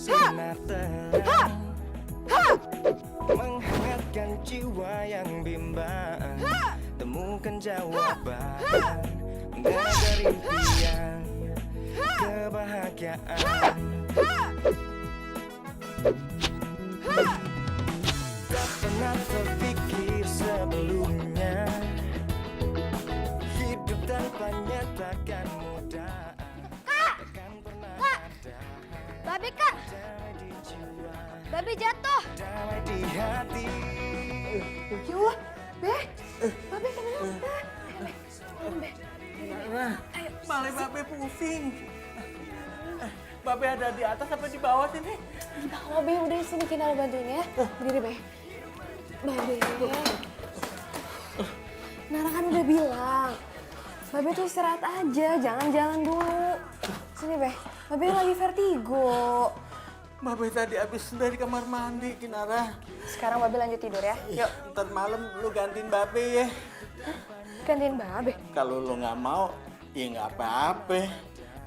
bersinar terang, menghangatkan jiwa yang bimbang. Temukan jawaban, mengejar impian, kebahagiaan. Tak pernah terpikir sebelumnya, hidup tanpanya takkan mudah. Takkan pernah ada Babe kak, damai di jiwa, babe jatuh. damai di hati. Ya Allah, Be, babe kenapa? Malah Babe pusing. Babe ada di atas apa di bawah sini? Di bawah, Be, udah sini kita bantuin ya. Berdiri, Be. Babe, Nara kan udah bilang, Babe tuh istirahat aja, jangan jalan dulu. Sini, Be, Babe lagi vertigo. Babe tadi habis dari kamar mandi, Kinara. Sekarang Babe lanjut tidur ya. Yuk, ntar malam lu gantiin Babe ya. Gantiin Babe. Kalau lu nggak mau, ya nggak apa-apa.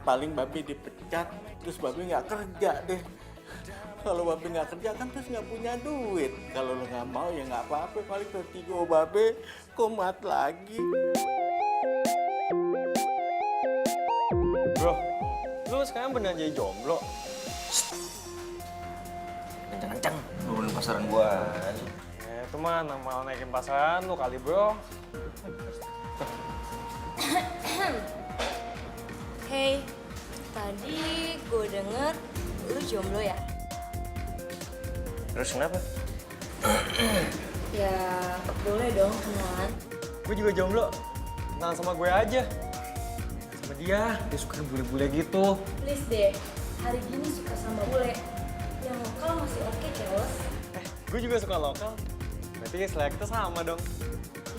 Paling Babe dipecat, terus Babe nggak kerja deh. Kalau Babe nggak kerja kan terus nggak punya duit. Kalau lu nggak mau ya nggak apa-apa. Paling vertigo Babe kumat lagi. Bro, lu sekarang beneran jadi jomblo? Kencang-kencang, nurunin pasaran gua. Itu mah mau naikin pasaran lu kali, bro. Hey, tadi gue denger lu jomblo ya? Terus kenapa? Ya boleh dong kenalan. Gue juga jomblo. Kenalan sama gue aja. Sama dia suka bule-bule gitu. Please deh, hari gini suka sama bule. Yang lokal masih oke, keles. Gue juga suka lokal. Berarti selera kita sama dong.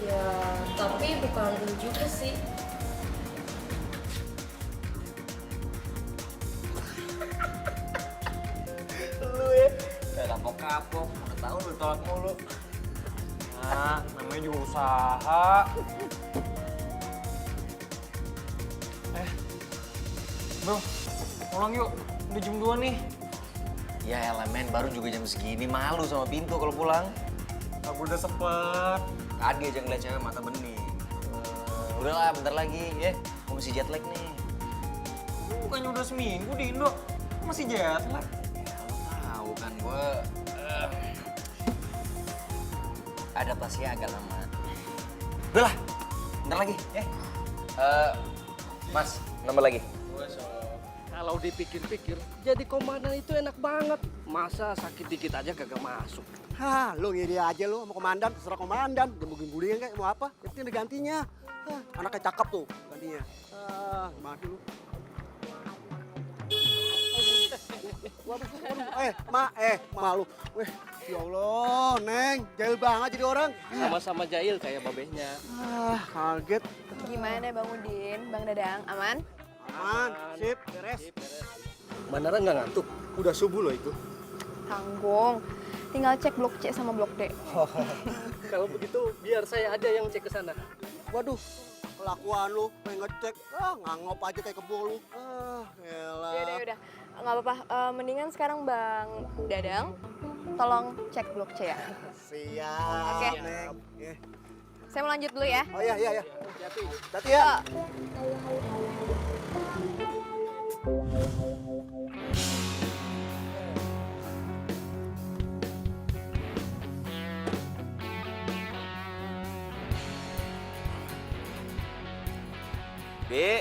Ya, tapi bukan lu juga sih. Lu ya, kayak kapok-kapok. Udah tahu lu tolak mulu. Nah, namanya juga usaha. Bro, pulang yuk. Udah jam 2 nih. Ya elemen baru juga jam segini, malu sama pintu kalau pulang. Aku udah sempet. Tadi aja ngeliat cewek mata bening. Udahlah, bentar lagi ya. Gue masih jet lag nih. Bukannya udah seminggu di Indo. Masih jet lag. Ya lo tahu kan gue adaptasinya agak lama. Udahlah, bentar lagi ya. Mas, nambah lagi. Kalau dipikir-pikir, jadi komandan itu enak banget. Masa sakit dikit aja kagak masuk. Hah, lu ngiri aja lu sama komandan, terserah komandan. Gembung-gembulin kayak mau apa, yang penting ada gantinya. Hah, anaknya cakep tuh gantinya. Mati lu. Waduh, malu. Weh, ya Allah, Neng, jahil banget jadi orang. Sama-sama jahil kayak babehnya. Kaget. Gimana Bang Udin, Bang Dadang, aman? Aman, sip, beres. Beneran nggak ngantuk? Udah subuh loh itu. Tanggung. Tinggal cek blok C sama blok D. Kalau begitu biar saya aja yang cek ke sana. Waduh, kelakuan lu, pengen ngecek, ngangop aja kayak kebo lu. Elah. Yaudah. Nggak apa-apa. Mendingan sekarang Bang Dadang, tolong cek blok C ya. Siap, Oke. Neng. Saya mau lanjut dulu ya. Oh iya. Hati ya. Bi.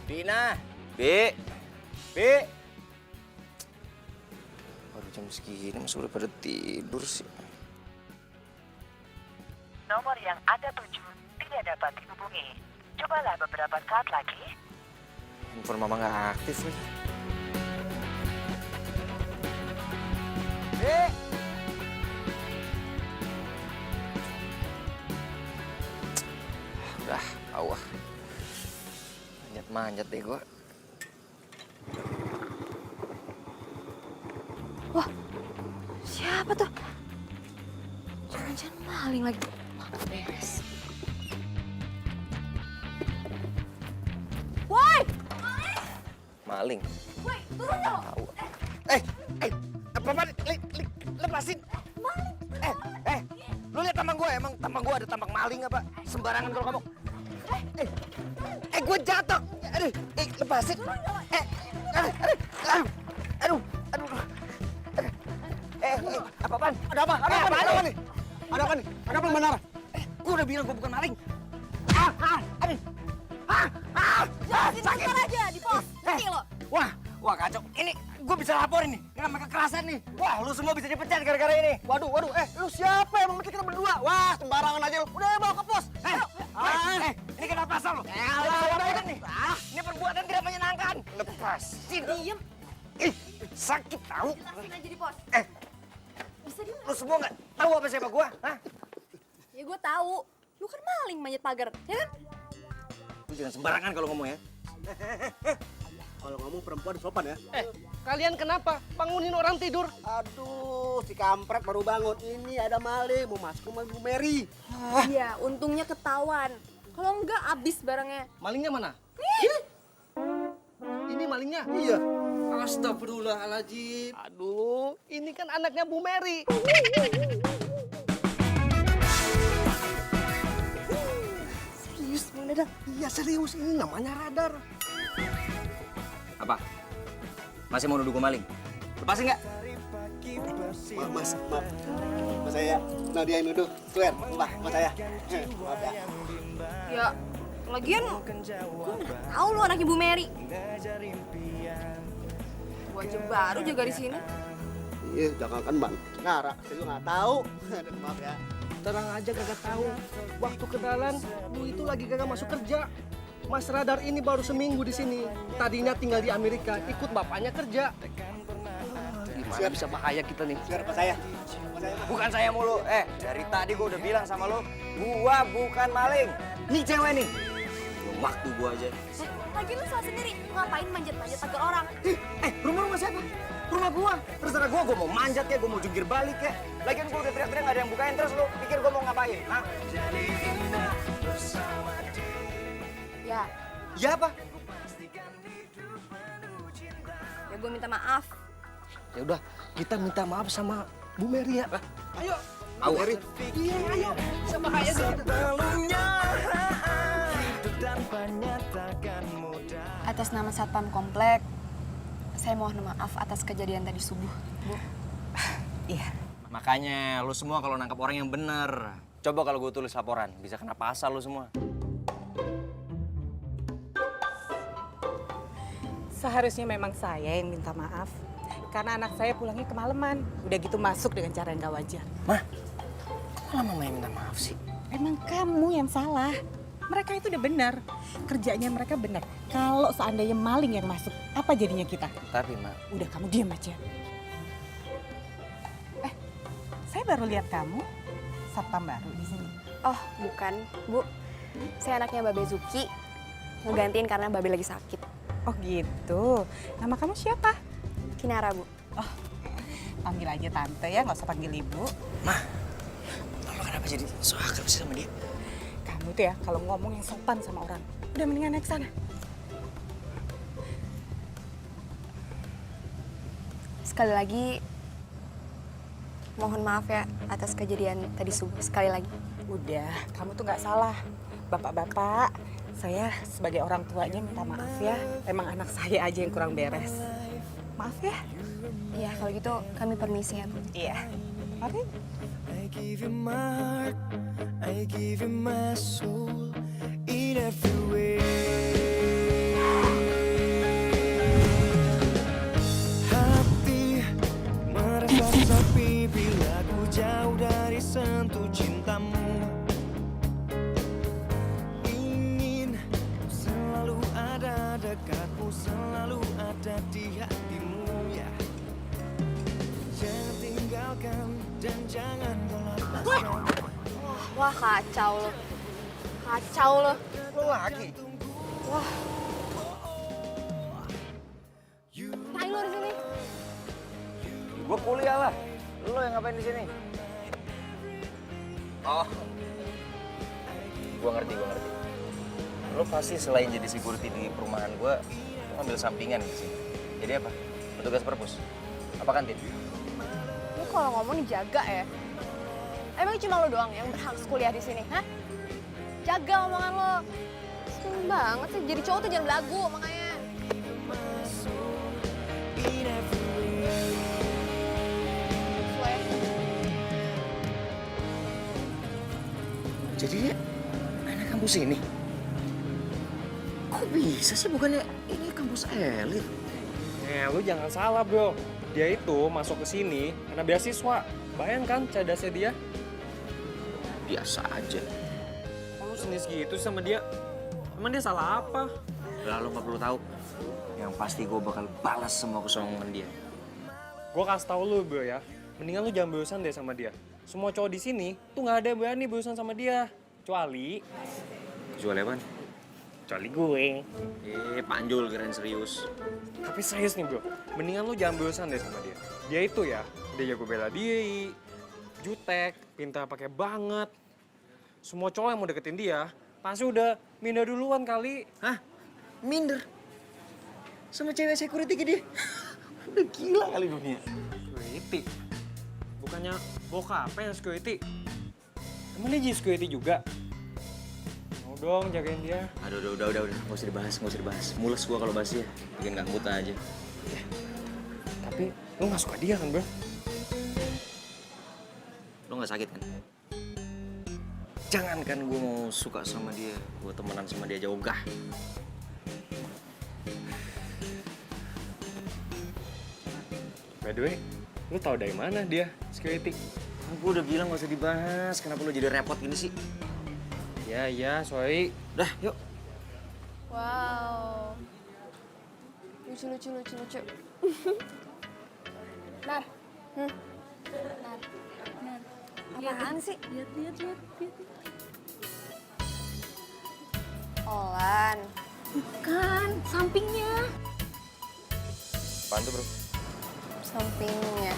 Bina. Bi. Baru jam segini masih udah pada tidur sih. Nomor yang Anda tuju tidak dapat dihubungi. Cobalah beberapa saat lagi. Handphone mama nggak aktif nih. Udah, awah. Manjat deh gua. Wah, siapa tuh? Jangan-jangan maling lagi. Wah, beres. Woi! Maling. Woi, turun dong! Tahu tampak maling apa? Sembarangan kalau ngomong. Gue jatuh. Aduh, lepasin. Aduh. Apa-apaan? Ada apa? Ada apa nih? Ada apa nih? Ada apa benar? Gue udah bilang gue bukan maling. Sakit aja di pos. Ngerti lo? Wah kacau. Ini gue bisa laporin nih. Ini namanya kekerasan nih. Wah, lu semua bisa dipecat gara-gara ini. Waduh, lu siapa yang memecat kita berdua? Wah, sembarangan aja lu. Udah bawa ke pos. Ini kena pasal lo. Nih. Ini perbuatan tidak menyenangkan. Lepasin. Diem. Ih, sakit tahu. Jelasin aja di pos. Bisa diem. Lu semua nggak tahu apa siapa gua? Hah? Ya gue tahu. Lu kan maling manjat pagar, ya kan? Lu jangan sembarangan kalau ngomong ya. Kalau ngomong perempuan sopan ya. Kalian kenapa bangunin orang tidur? Aduh, si kampret baru bangun. Ini ada maling mau masuk rumah Bu Mary. Iya, untungnya ketahuan. Kalau enggak abis barangnya. Malingnya mana? Ini malingnya? Iya. Astagfirullahaladzim. Aduh, ini kan anaknya Bu Mary. Serius, Bang Dadang? Iya serius, ini namanya radar. Apa? Masih mau nuduh gue maling? Lepasin nggak? Mas saya. Nah dia yang nuduh. Swear, mas saya. Maaf ya. Ya, lagian gue nggak tahu lu anak Ibu Mary. Gue aja baru jaga di sini. Iya, jangan kan Bang. Nara, saya juga nggak tahu. Maaf ya. Terang aja kagak tahu. Waktu kenalan, lu itu lagi kagak masuk kerja. Mas Radar ini baru seminggu di sini. Tadinya tinggal di Amerika, ikut bapaknya kerja. Gimana bisa bahaya kita nih? Swear sama saya. Bukan saya mulu. Dari tadi gue udah bilang sama lo, gua bukan maling. Nih cewek nih. Belum waktu gua aja. Lagi lu salah sendiri. Ngapain manjat-manjat pagar orang? Rumah siapa? Rumah gua. Terserah gua mau manjat ya, gua mau jungkir balik ya. Lagian gua udah teriak-teriak gak ada yang bukain, terus lu pikir gua mau ngapain? Hah? Ya, Ya apa? ya gue minta maaf. Ya udah, kita minta maaf sama Bu Mary ya. Ayo. Au. Mary. Iya, ayo. Bisa bahaya sih. Atas nama Satpam Komplek, saya mohon maaf atas kejadian tadi subuh, Bu. Iya. Makanya lu semua kalau nangkap orang yang bener, coba kalau gue tulis laporan, bisa kena pasal lu semua. Seharusnya memang saya yang minta maaf. Karena anak saya pulangnya kemalaman. Udah gitu masuk dengan cara yang gak wajar. Mah, kok malah mama yang minta maaf sih? Emang kamu yang salah. Mereka itu udah benar. Kerjanya mereka benar. Kalau seandainya maling yang masuk, apa jadinya kita? Tapi, Ma. Udah kamu diam aja. Saya baru lihat kamu. Satpam baru di sini. Oh, bukan, Bu. Saya anaknya Babe Zuki. Ngegantiin karena Babe lagi sakit. Oh gitu. Nama kamu siapa? Kinara, Bu. Oh, panggil aja tante ya, nggak usah panggil ibu. Mah, mama kenapa jadi so akrab sih sama dia? Kamu tuh ya kalau ngomong yang sopan sama orang, udah mendingan naik sana. Sekali lagi, mohon maaf ya atas kejadian tadi subuh. Sekali lagi. Udah, kamu tuh nggak salah. Bapak-bapak, saya sebagai orang tuanya minta maaf ya. Emang anak saya aja yang kurang beres. Maaf ya. Iya, kalau gitu kami permisi ya, Bu. Iya. Mari. I give you my heart, I give you my soul in every way. Hati merasa sepi bila ku jauh dari sentuh cintamu. Ingin selalu ada dekatmu, selalu ada di hatimu ya. Jangan tinggalkan dan jangan kau lepaskan. Wah, kacau lo. Kacau lo. Lo lagi. Wah. Ngapain lo di sini? Gue kuliah lah. Lo yang ngapain di sini? Oh. Gue ngerti. Lo pasti selain jadi security di perumahan gue, lo ngambil sampingan di sini. Jadi apa? Petugas perpus? Apa kantin? Lu kalau ngomong dijaga ya. Emang cuma lo doang yang berhak kuliah di sini, hah? Jaga omongan lo. Sering banget sih, jadi cowok tuh jangan belagu makanya. Sesuai. Jadi dia anak kampus ini? Kok bisa sih, bukannya ini kampus elit? Lu jangan salah, bro. Dia itu masuk ke sini karena beasiswa. Bayangkan cerdasnya dia. Biasa aja. Kok lu sinis gitu sama dia? Emang dia salah apa? Lalu nggak perlu tahu. Yang pasti gue bakal balas semua kesombongan dia. Gue kasih tau lu, bro ya. Mendingan lu jangan berurusan deh sama dia. Semua cowok di sini tuh nggak ada yang berani berurusan sama dia. Kecuali Apaan? kecuali gue. Panjul keren serius. Tapi serius nih, bro. Mendingan lu jangan berurusan deh sama dia. Dia itu ya, dia jago bela diri, jutek, pintar pakai banget. Semua cowok yang mau deketin dia pasti udah minder duluan kali. Hah? Minder? Sama cewek security ke dia? Udah gila kali dunia. Security? Bukannya bokapnya yang security? Emang dia jadi security juga? Mau dong jagain dia. Aduh, udah. Nggak usah dibahas. Mules gua kalau bahas dia. Bikin nggak mood aja. Tapi lu nggak suka dia kan, bro? Lo nggak sakit kan? Jangan kan gue mau suka sama dia, gue temenan sama dia aja ogah. By the way, lu tahu dari mana dia security? Gue udah bilang gak usah dibahas, kenapa lu jadi repot gini sih? Ya, sorry. Dah, yuk. Wow. Lucu. Nar. Nar. Apaan sih? Lihat. Olan. Bukan, sampingnya. Apaan tuh, bro? Sampingnya.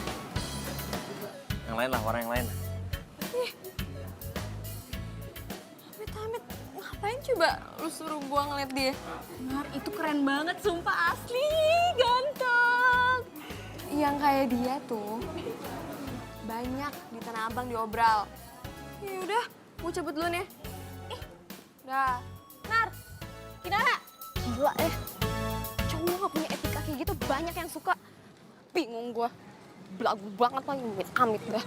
Yang lain lah, orang yang lain. Amit, ngapain coba lu suruh gua ngeliat dia? Nar, itu keren banget, sumpah asli, ganteng. Yang kayak dia tuh banyak di Tanah Abang diobral. Ya udah, gua cabut duluan ya. Dah. Nar, Kinara. Gila cowok gak punya etika kayak gitu banyak yang suka. Bingung gua. Belagu banget lagi, amit dah.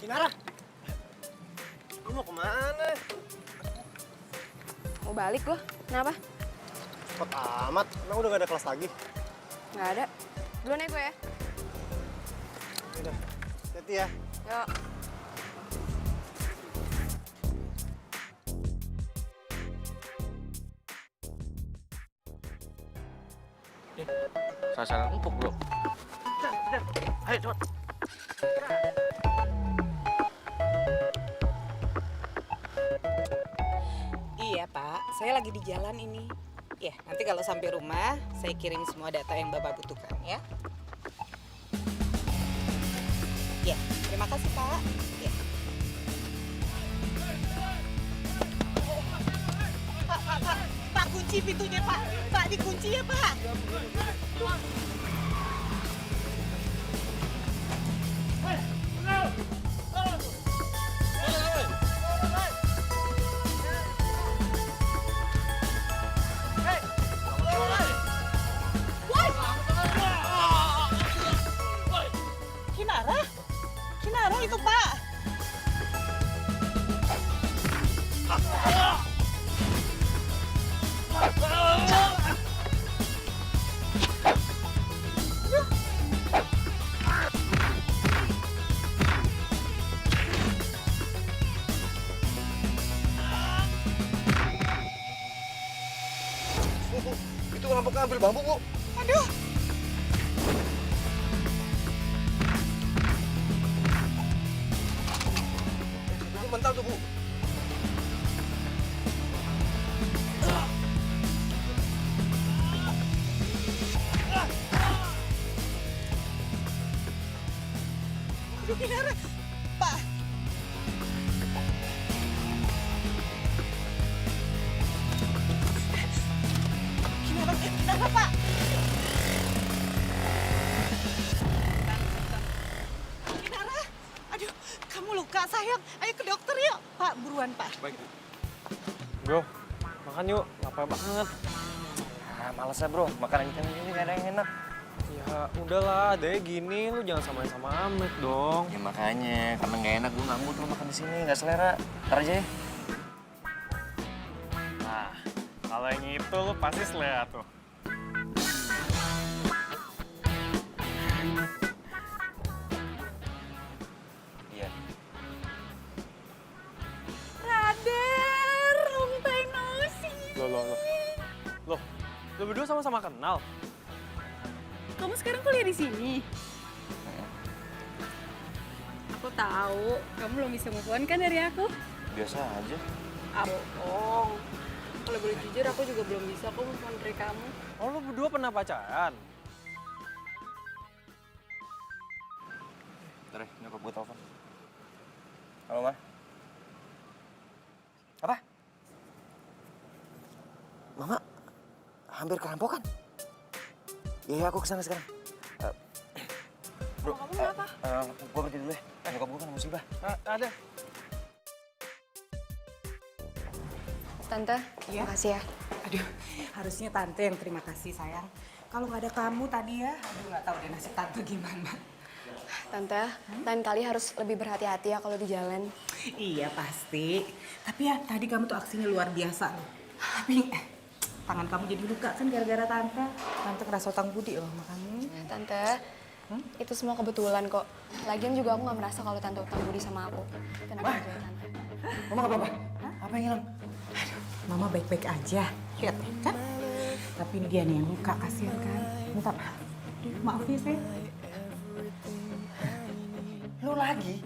Kinara, lu mau kemana? Mau balik gua. Kenapa? Cepet amat, emang udah gak ada kelas lagi? Nggak ada. Duluan ya gue ya. Udah, hati-hati ya. Yuk. Sasaran empuk, bro. Ayo, cepet. Iya, Pak. Saya lagi di jalan ini. Ya, nanti kalau sampai rumah, saya kirim semua data yang Bapak butuhkan, ya. Ya, terima kasih, Pak. Ya. Pak, kunci pintunya, Pak. Pak, dikunci ya, Pak. Kinara itu, Pak. Itu rampoknya ambil bambu, Bu. Aduh. Itu mental tuh, Bu. Kinara, Pak. Kinara, Pak. ayo ke dokter yuk. Pak, buruan Pak. Baik. Bro, makan yuk. Lapar banget. Ah, males ya bro, makanan ikan ini gak ada yang enak. Ya udahlah, adanya gini, lu jangan samain sama Amet dong. Ya makanya, karena gak enak gue gak mood lo makan di sini, gak selera. Ntar aja ya. Nah, kalau yang itu lu pasti selera tuh. Iya. Radar, long time no see. Loh, lu berdua sama-sama kenal? Kamu sekarang kuliah di sini? Aku tahu, kamu belum bisa move on kan dari aku? Biasa aja. Ah, bohong. Kalau boleh jujur, aku juga belum bisa kok move on dari kamu. Oh, lu berdua pernah pacaran? Ntar ya, nyokap gue telepon. Halo, Ma? Apa? Mama hampir kerampokan. Ya, aku kesana sekarang. Bro, Kamu kenapa? Gue pergi dulu ya. Nyokap gue kan musibah. Ada. Tante, Iya? makasih ya. Aduh, harusnya tante yang terima kasih sayang. Kalau nggak ada kamu tadi ya, aduh nggak tahu deh nasib tante gimana. Tante, lain kali harus lebih berhati-hati ya kalau di jalan. Iya pasti. Tapi ya tadi kamu tuh aksinya luar biasa loh. Tapi tangan kamu jadi luka kan gara-gara tante. Tante ngerasa utang budi loh sama kamu. Tante, itu semua kebetulan kok. Lagian juga aku nggak merasa kalau tante utang budi sama aku. Tenang aja ya, Tante. Mama gak apa-apa? Apa yang hilang? Mama baik-baik aja. Lihat kan? Tapi ini dia nih yang luka, kasihan kan. Minta maaf. Maaf ya sayang. Lu lagi?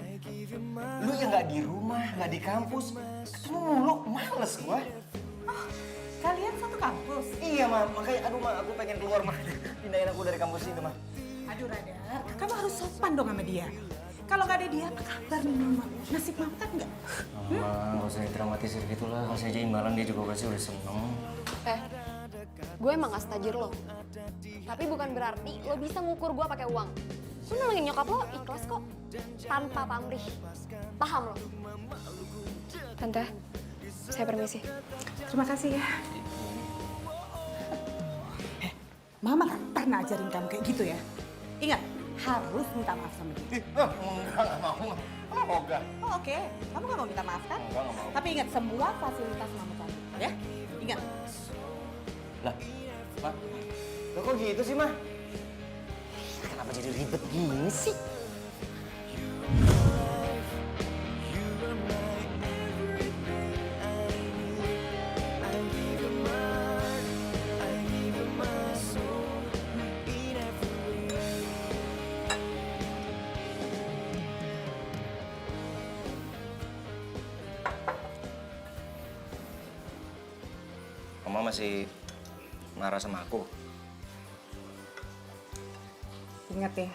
Lu yang gak di rumah, gak di kampus. Ketemu mulu, males gua. Kalian satu kampus? Iya, Ma. Makanya, aduh, Ma, aku pengen keluar, Ma. Pindahin aku dari kampus ini, Ma. Aduh Radar, kamu harus sopan dong sama dia. Kalau nggak ada dia, apa kabar nih Mama? Nasib Mama kan nggak? Ma, gak usah dramatisir gitu lah. Kasih aja imbalan, dia juga pasti udah seneng. Gue emang gak setajir lo. Tapi bukan berarti lo bisa ngukur gue pakai uang. Lo nolongin nyokap lo ikhlas kok. Tanpa pamrih. Paham lo? Tante, saya permisi. Terima kasih ya. Mama nggak pernah ajarin kamu kayak gitu ya. Ingat, harus minta maaf sama dia. Enggak mau. Enggak. Oh, oke, kamu nggak mau minta maaf kan? Enggak mau. Tapi ingat, semua fasilitas Mama kamu, ya? Ingat. Lah, Ma. Lo kok gitu sih, Ma? Kenapa jadi ribet gini sih? Mama masih marah sama aku. Ingat ya,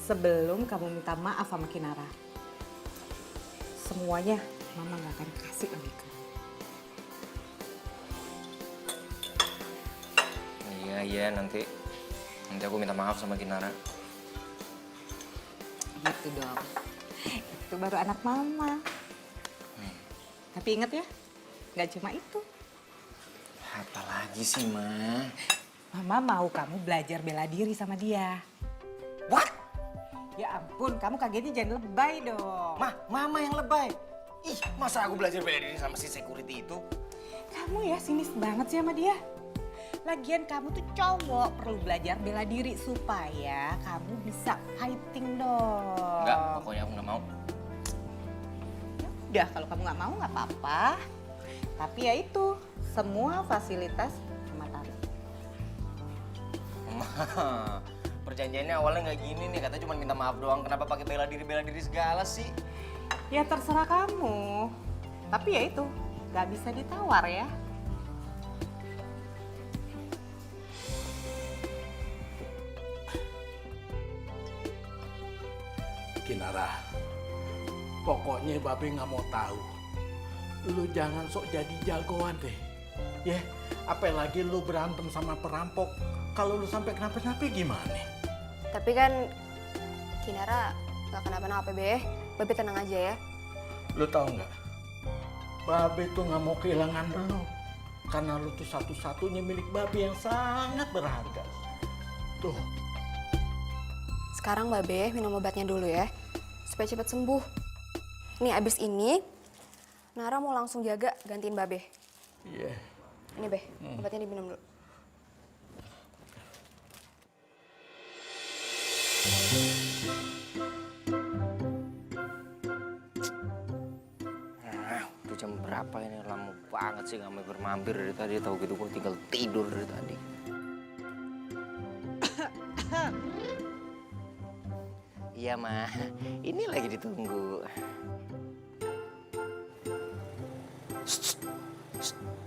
sebelum kamu minta maaf sama Kinara, semuanya Mama nggak akan kasih lagi ke kamu. Iya, nanti aku minta maaf sama Kinara. Gitu dong. Itu baru anak Mama. Tapi ingat ya, nggak cuma itu. Apa lagi sih, Ma? Mama mau kamu belajar bela diri sama dia. What? Ya ampun, kamu kagetnya jangan lebay dong. Ma, Mama yang lebay. Ih, masa aku belajar bela diri sama si security itu? Kamu ya sinis banget sih sama dia. Lagian kamu tuh cowok, perlu belajar bela diri supaya kamu bisa fighting dong. Enggak, pokoknya aku nggak mau. Ya udah, kalau kamu nggak mau nggak apa-apa. Tapi ya itu, semua fasilitas sama Tari. Ma, perjanjiannya awalnya nggak gini nih. Katanya cuma minta maaf doang. Kenapa pakai bela diri segala sih? Ya terserah kamu. Tapi ya itu, nggak bisa ditawar ya. Kinara, pokoknya Babe nggak mau tahu. Lu jangan sok jadi jagoan deh. Ya, apalagi lu berantem sama perampok. Kalau lu sampai kenapa-napa gimana? Tapi kan Kinara gak kenapa-napa, Be. Babe tenang aja ya. Lu tahu nggak? Babe tuh nggak mau kehilangan lu. Karena lu tuh satu-satunya milik Babe yang sangat berharga. Tuh. Sekarang Babe minum obatnya dulu ya, supaya cepat sembuh. Nih abis ini, Nara mau langsung jaga gantiin Babe. Iya. Ini Be, obatnya diminum dulu. Udah jam berapa ini? Lama banget sih nggak mampir dari tadi. Tahu gitu gue tinggal tidur dari tadi. Iya mah, ini lagi ditunggu.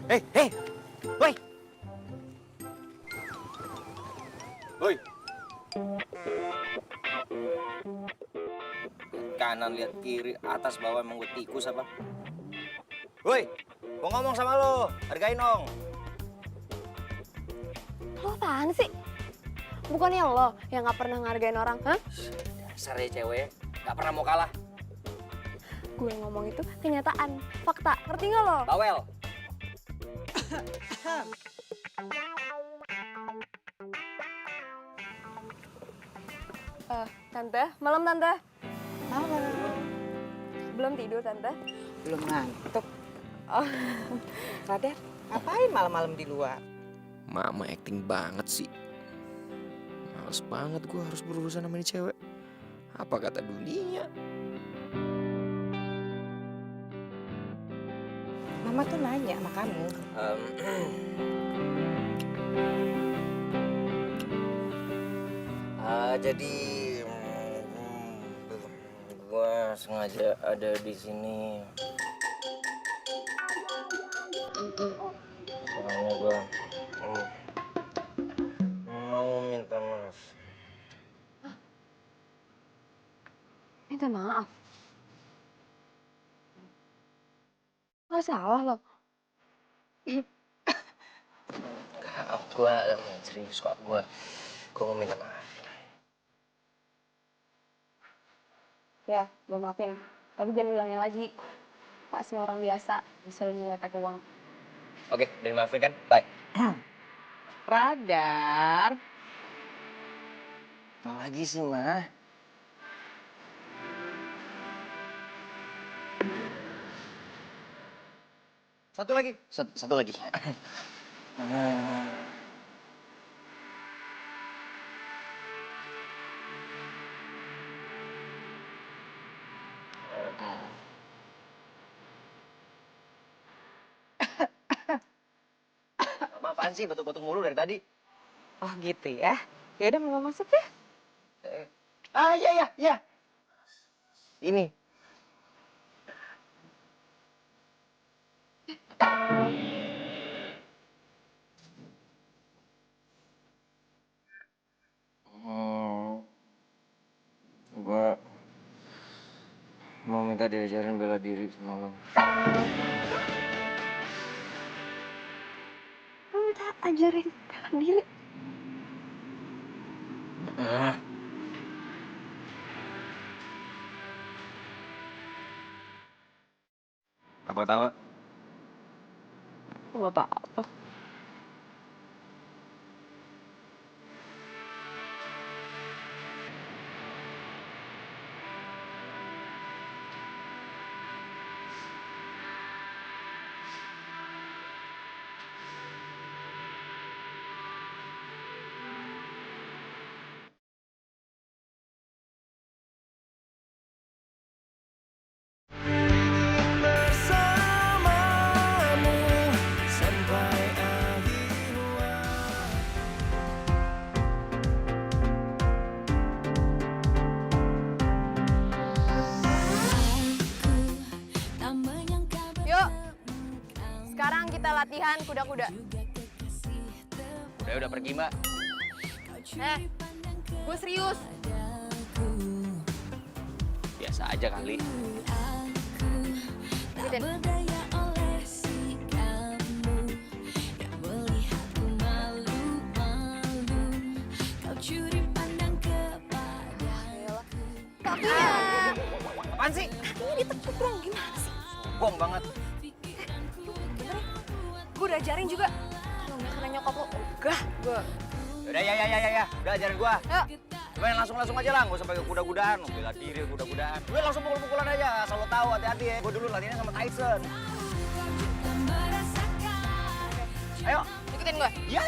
Hei, hei, woi, woi. Kanan lihat kiri, atas bawah, emang gue tikus apa? Woi, mau ngomong sama lo, hargain dong. Lo apaan sih? Bukannya lo yang nggak pernah ngargain orang, hah? Dasar ya cewek, gak pernah mau kalah. Gue ngomong itu kenyataan, fakta. Ngerti nggak lo? Bawel. Tante, malam Tante. Malam. Belum tidur Tante? Belum ngantuk. Oh, Radar, ngapain malam-malam di luar? Mama acting banget sih. Males banget gue harus berurusan sama ini cewek. Apa kata dunia? Mama tuh nanya sama kamu. Jadi gue sengaja ada di sini. Soalnya gue mau minta maaf. Minta maaf. Gak salah lo. Gue serius kok, gue mau minta maaf. Ya, gue maafin. Tapi jangan ulangin lagi. Pasti orang biasa, bisa nyeletek uang. Oke, udah dimaafin kan? Bye. Radar. Apa lagi sih, Ma? Satu lagi. Satu lagi. Apaan sih batuk-batuk mulu dari tadi? Oh gitu ya. Ya udah mau masuk ya. Iya. Ini. Gua mau minta diajarin bela diri sama lo. Lo minta ajarin bela diri? Apa ketawa? Gak apa-apa. Yuk, sekarang kita latihan kuda-kuda. Udah pergi, Mbak. Gue serius. Biasa aja kali. Ikutin. Kakinya. Apaan sih? Kakinya ditekuk dong, gimana sih? sombong banget. Gue udah ajarin juga. Lo nggak kena nyokap lo, ogah gue. Udah ya. Udah ajarin gua. Ayo. Coba langsung aja lah, nggak usah pakai kuda-kudaan. Bela diri kuda-kudaan. Gue langsung pukul-pukulan aja, asal lo tahu hati-hati ya. Gue dulu latihannya sama Tyson. Ayo. Ikutin gue. Iya.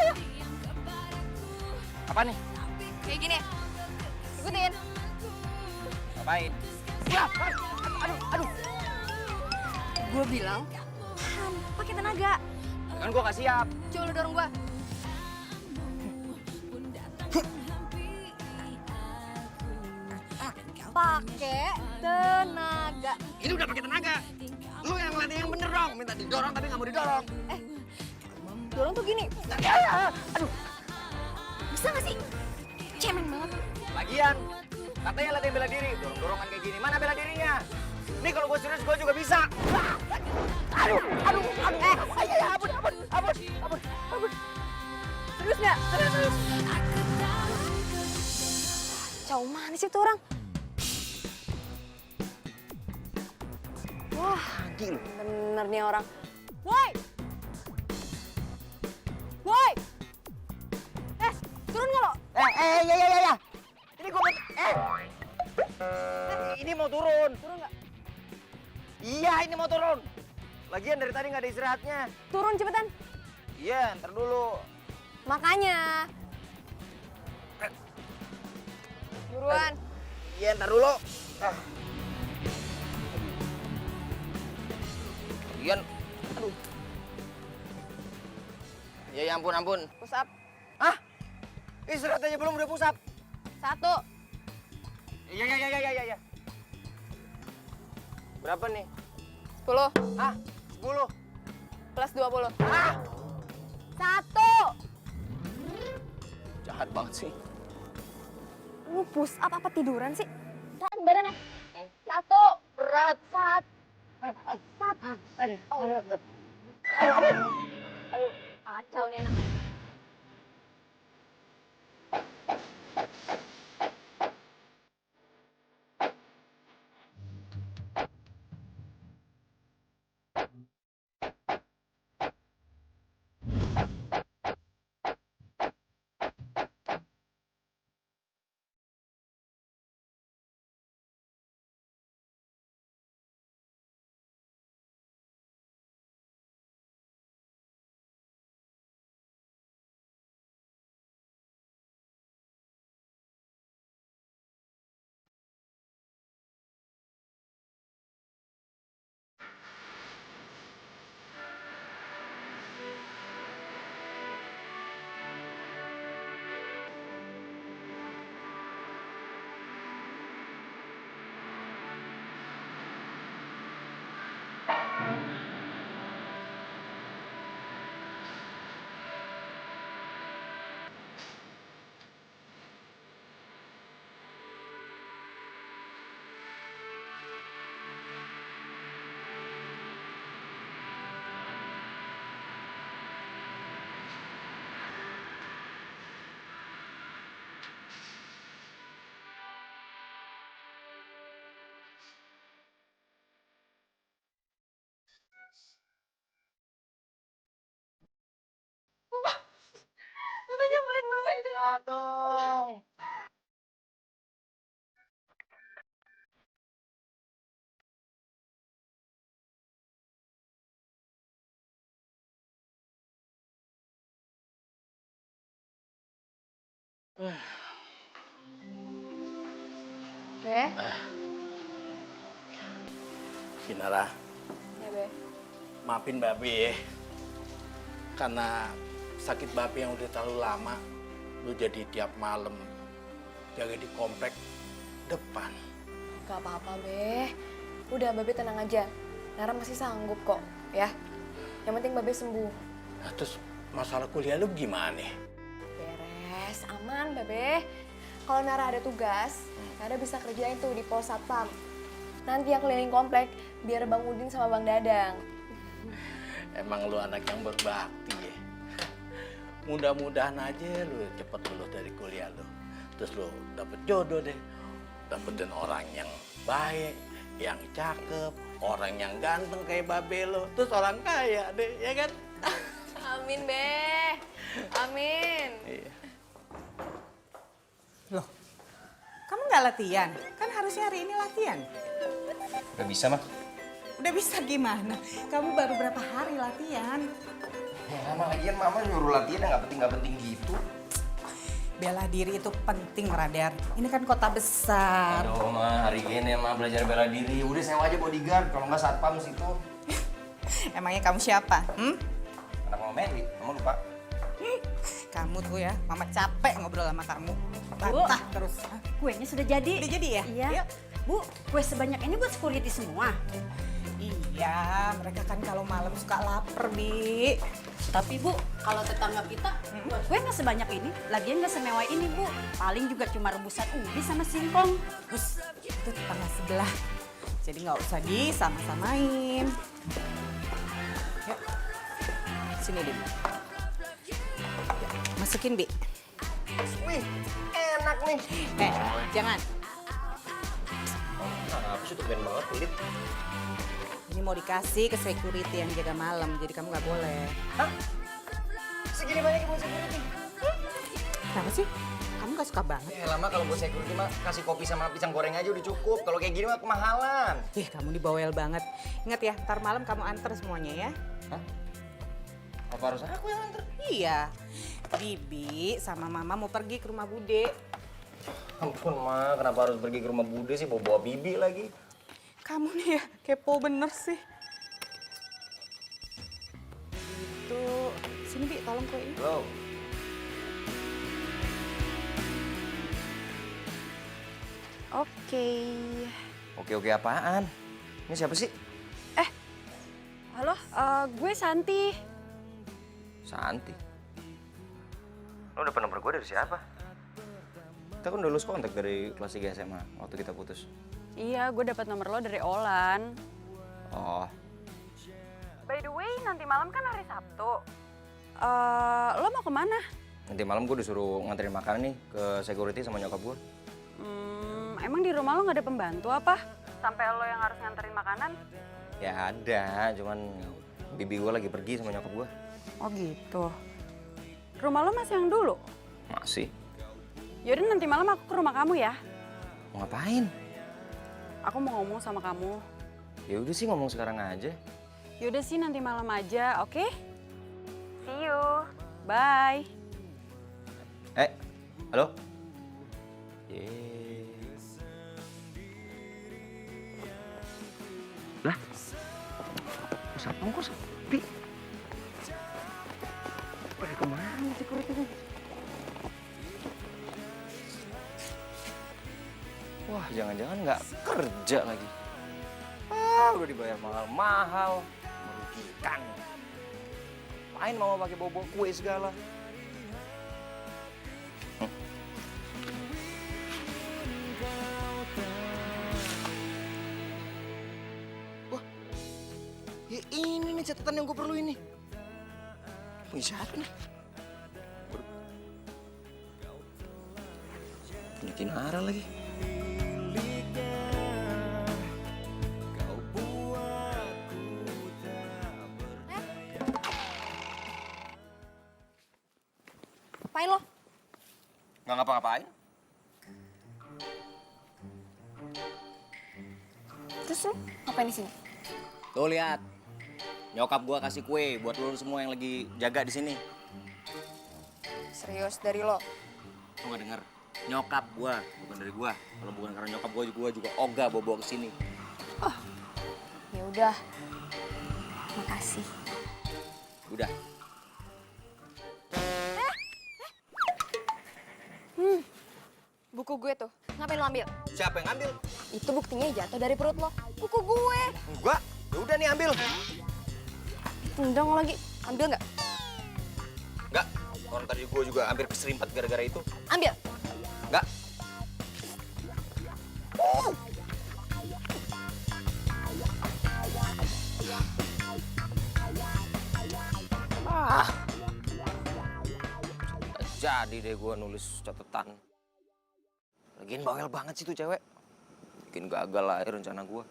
Apa nih? Kayak gini. Ikutin. Ngapain? Aduh. Gue bilang, tahan, pakai tenaga. Kan gua gak siap. Coba lu dorong gue. Pakai tenaga. Ini udah pakai tenaga. Lu yang ngelatih yang bener dong. Minta didorong tapi nggak mau didorong. Dorong tuh gini. Aduh. Bisa gak sih? Cemen banget. Lagian, katanya latihan bela diri. Dorong-dorongan kayak gini. Mana bela dirinya? Nih kalau gue serius, gue juga bisa. Aduh. Ampun. Serius nggak? Serius. Kacau mana sih tuh orang? Wah, bener nih orang. Woi! Turun nggak lo? Ya. Ini gue ini mau turun. Turun nggak? Iya, ini mau turun. Lagian dari tadi nggak ada istirahatnya. Turun cepetan. Iya, ntar dulu. Makanya. Buruan. Iya, ntar dulu. Lagian, aduh. Ya ampun. Push up. Hah? Istirahat aja belum udah push up. 1. Iya. Berapa nih? 10. Hah? 10? Plus 20. Hah? 1. Jahat banget sih. Lu push up apa tiduran sih? Tahan badannya. 1. Berat. 1. Aduh. Kacau nih anak. Dong. Be? Kinara, Ya, Be. maafin Babe ya. Karena sakit Babe yang udah terlalu lama, lu jadi tiap malam jaga di komplek depan. Gak apa-apa, Be. Udah, Babe tenang aja. Nara masih sanggup kok, ya. Yang penting Babe sembuh. Nah, terus masalah kuliah lu gimana? Beres, aman, Babe. Kalau Nara ada tugas, Nara bisa kerjain tuh di pos satpam. Nanti yang keliling komplek, biar Bang Udin sama Bang Dadang. Emang lu anak yang berbakti ya. Mudah-mudahan aja lu cepet lulus dari kuliah lu. Terus lu dapet jodoh deh. Dapetin orang yang baik, yang cakep, orang yang ganteng kayak babe lo, terus orang kaya deh, ya kan? Amin, Be. Amin. Iya. Loh, kamu nggak latihan? Kan harusnya hari ini latihan. Gak bisa, mah. Udah bisa gimana? Kamu baru berapa hari latihan? Ya, lama lagian mama nyuruh latihan yang gak penting gitu. Bela diri itu penting, Radar. Ini kan kota besar. Aduh, mah hari gini mah belajar bela diri. Udah sewa aja bodyguard, kalau nggak satpam situ. Emangnya kamu siapa? Anak Mama Mary, kamu lupa? Kamu tuh ya, Mama capek ngobrol sama kamu. Bantah terus. Kuenya sudah jadi. Udah jadi ya? Iya. Yuk. Bu, kue sebanyak ini buat security semua. Iya, mereka kan kalau malam suka lapar, Bi. Tapi Bu, kalau tetangga kita buat kue nggak sebanyak ini, lagian nggak semewah ini Bu. Paling juga cuma rebusan ubi sama singkong. Bus, itu tetangga sebelah. Jadi nggak usah disama-samain. Yuk, sini deh. Yuk, masukin, Bi. Wih, enak nih. Jangan. Nah, apa sih tuh keren banget, pelit. Ini mau dikasih ke security yang jaga malam, jadi kamu nggak boleh. Hah? Segini banyak buat security? Kenapa sih? Kamu nggak suka banget? Ya lama kalau buat security mah kasih kopi sama pisang goreng aja udah cukup. Kalau kayak gini mah kemahalan. Kamu dibawel banget. Ingat ya, ntar malam kamu antar semuanya ya. Hah? Apa harus aku yang antar? Iya. Bibi sama Mama mau pergi ke rumah Bude. Ampun, Ma. Kenapa harus pergi ke rumah Bude sih? Bawa-bawa Bibi lagi. Kamu nih ya, kepo bener sih. Itu, sini Bi, tolong kue ini. Halo. Oke. Oke apaan? Ini siapa sih? Halo, gue Santi. Santi. Lo dapet nomor gue dari siapa? Kita kan udah lulus kontak dari kelas 3 SMA waktu kita putus. Iya, gue dapat nomor lo dari Olan. Oh, By the way, nanti malam kan hari Sabtu. Lo mau kemana? nanti malam gue disuruh nganterin makanan nih ke security sama nyokap gue. Emang di rumah lo nggak ada pembantu apa? Sampai lo yang harus nganterin makanan? Ya ada, cuman bibi gue lagi pergi sama nyokap gue. Oh gitu. Rumah lo masih yang dulu? Masih. Yaudah nanti malam aku ke rumah kamu ya. Mau ngapain? Aku mau ngomong sama kamu. Ya udah sih ngomong sekarang aja. Yaudah sih nanti malam aja, oke? See you. Bye. Halo? Lah? Kok sepi? Pada kemana security-nya? Wah, jangan-jangan nggak kerja lagi. Udah dibayar mahal-mahal, merugikan. Main mama pakai bobo kue segala. Wah, ya ini nih catatan yang gue perlu ini. Punya siapa nih? Bikin arah lagi. Ngapain lo? Nggak ngapa-ngapain. Terus lo ngapain di sini? Tuh lihat, nyokap gua kasih kue buat lo semua yang lagi jaga di sini. Serius dari lo? Lo nggak denger? Nyokap gua, bukan dari gua. Kalau bukan karena nyokap gua juga ogah bawa ke sini. Oh, ya udah. Makasih. Udah. Buku gue tuh, ngapain lo ambil? Siapa yang ngambil? Itu buktinya jatuh dari perut lo. Buku gue. Enggak. Ya udah nih ambil. Tendang lo lagi. Ambil nggak? Enggak. Orang tadi gua juga hampir keserimpet gara-gara itu. Ambil. Enggak. Jadi deh gue nulis catatan. Lagian bawel banget sih tuh cewek. Bikin gagal lah rencana gue.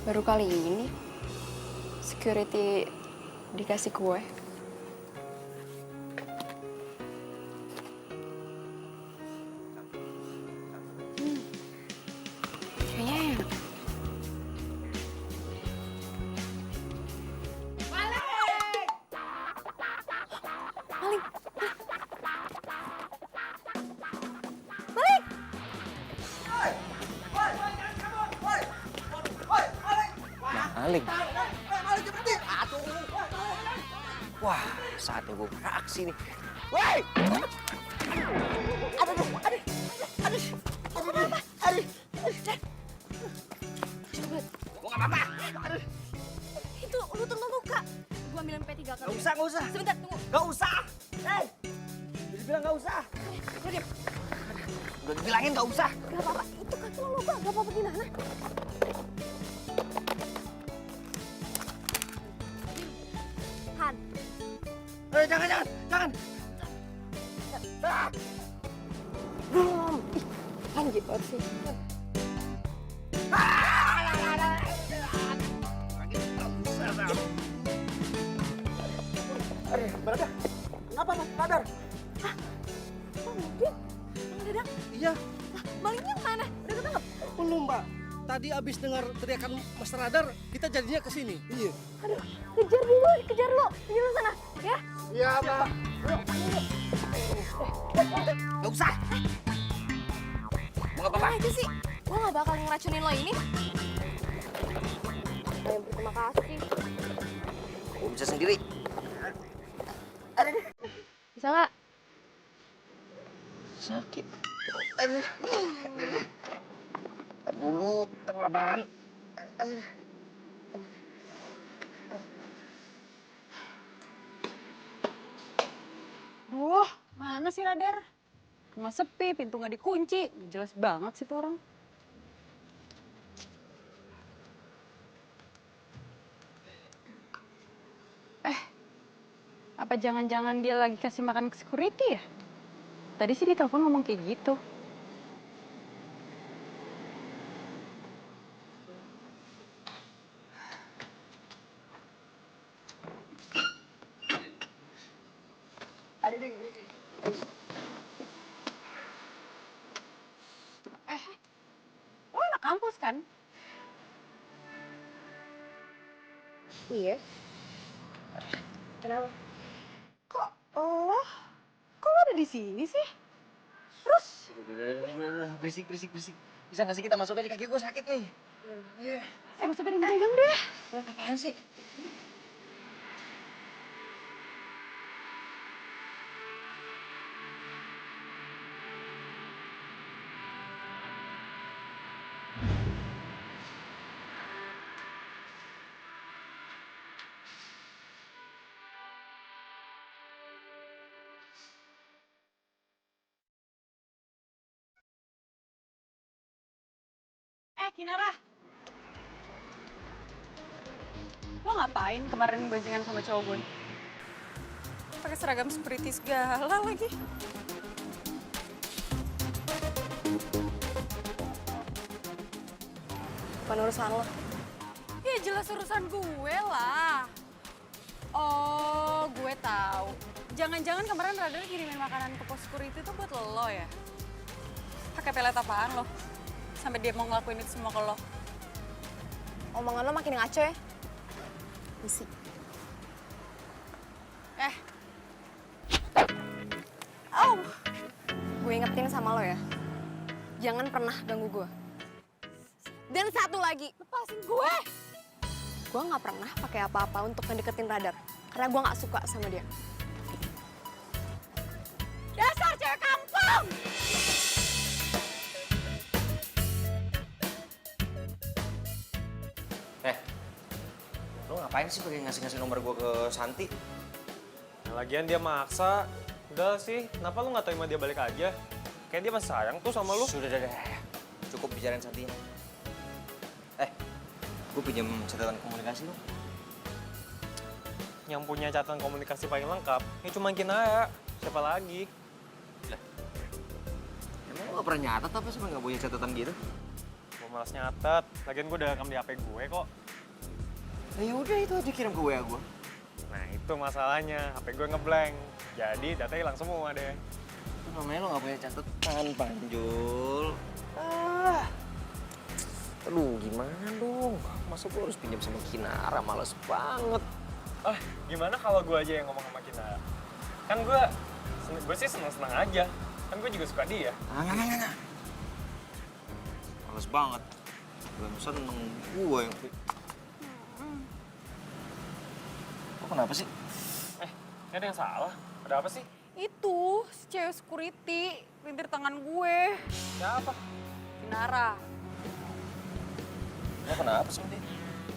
Baru kali ini security dikasih kue. Kayaknya enak. Maling! Maling! Maling. Wah, saatnya gue beraksi nih. Woi! Itu lu terluka. Gua ambilin P3 kali. Gak usah, gak usah. Sebentar, tunggu. Gak usah. Hei! Udah bilang gak usah. Udah dibilangin gak usah. Gak apa-apa, itu kaki lo luka. Gak apa-apa gimana? Han, Eh, jangan. belum. Ih, Han gitu sih. Berada. Kenapa mas? Radar. Oh, mungkin. Bang Dadang. Iya, Lah, malingnya mana? Udah ketangkep? belum Mbak. Tadi abis dengar teriakan Mas Radar, kita jadinya ke sini. Iya. Aduh, kejar dulu, kejar lo. Kejar lo sana, ya? Iya, Mbak. Gak usah. Mau apa-apa? Aja sih. Gua gak bakal ngeracunin lo ini. Terima kasih. Gue bisa sendiri. Bisa nggak? Sakit. Aduh. Dulu tengah bahan. Duh, mana sih Radar? Rumah sepi, pintu nggak dikunci. Jelas banget sih tuh orang. Apa jangan-jangan dia lagi kasih makan ke security ya? Tadi sih di telepon ngomong kayak gitu. Lo anak kampus kan? Iya. Kenapa? Kok lo ada di sini sih? Terus? Berisik. Bisa nggak sih kita masuk aja, kaki gue sakit nih. Gak usah pegang deh. Apaan sih? Kinara. Lo ngapain kemarin boncengan sama cowok gue? Pakai seragam security segala lagi. Bukan urusan lo. Ya jelas urusan gue lah. Oh, gue tahu. Jangan-jangan kemarin Radar kirimin makanan ke pos security itu buat lo ya? Pakai pelet apaan lo? Sampai dia mau ngelakuin itu semua ke lo. Omongan lo makin ngaco ya. Isi. Gue ingetin sama lo ya. Jangan pernah ganggu gue. Dan satu lagi, lepasin gue. Gue nggak pernah pakai apa-apa untuk ngedeketin Radar. Karena gue nggak suka sama dia. Dasar cewek kampung! Lo ngapain sih pakai ngasih nomor gue ke Santi? Lagian dia maksa. Udah sih, kenapa lu nggak terima dia balik aja? Kayak dia masih sayang tuh sama lu. Sudah. Cukup bicarain Santi. Gue pinjam catatan komunikasi lo. Yang punya catatan komunikasi paling lengkap, ya cuma Kinara. Siapa lagi? Emang lo gak pernah nyatet apa sih nggak punya catatan gitu? Mau malas nyatet. Lagian gue udah rekam di HP gue kok. Nah, ya udah itu aja kirim ke WA gue. Nah itu masalahnya, HP gue ngeblank. Jadi datanya hilang semua deh. Itu namanya lo gak punya catatan, Panjul. Aduh, gimana dong? Masa gue harus pinjam sama Kinara? Males banget. Gimana kalau gue aja yang ngomong sama Kinara? Kan gue sih seneng-seneng aja. Kan gue juga suka dia. Nah. Males banget. Gue seneng gue yang... Lo kenapa sih? Gak ada yang salah. Ada apa sih? Itu, si cewek security, lintir tangan gue. Siapa? Kinara. Lo kenapa sama dia?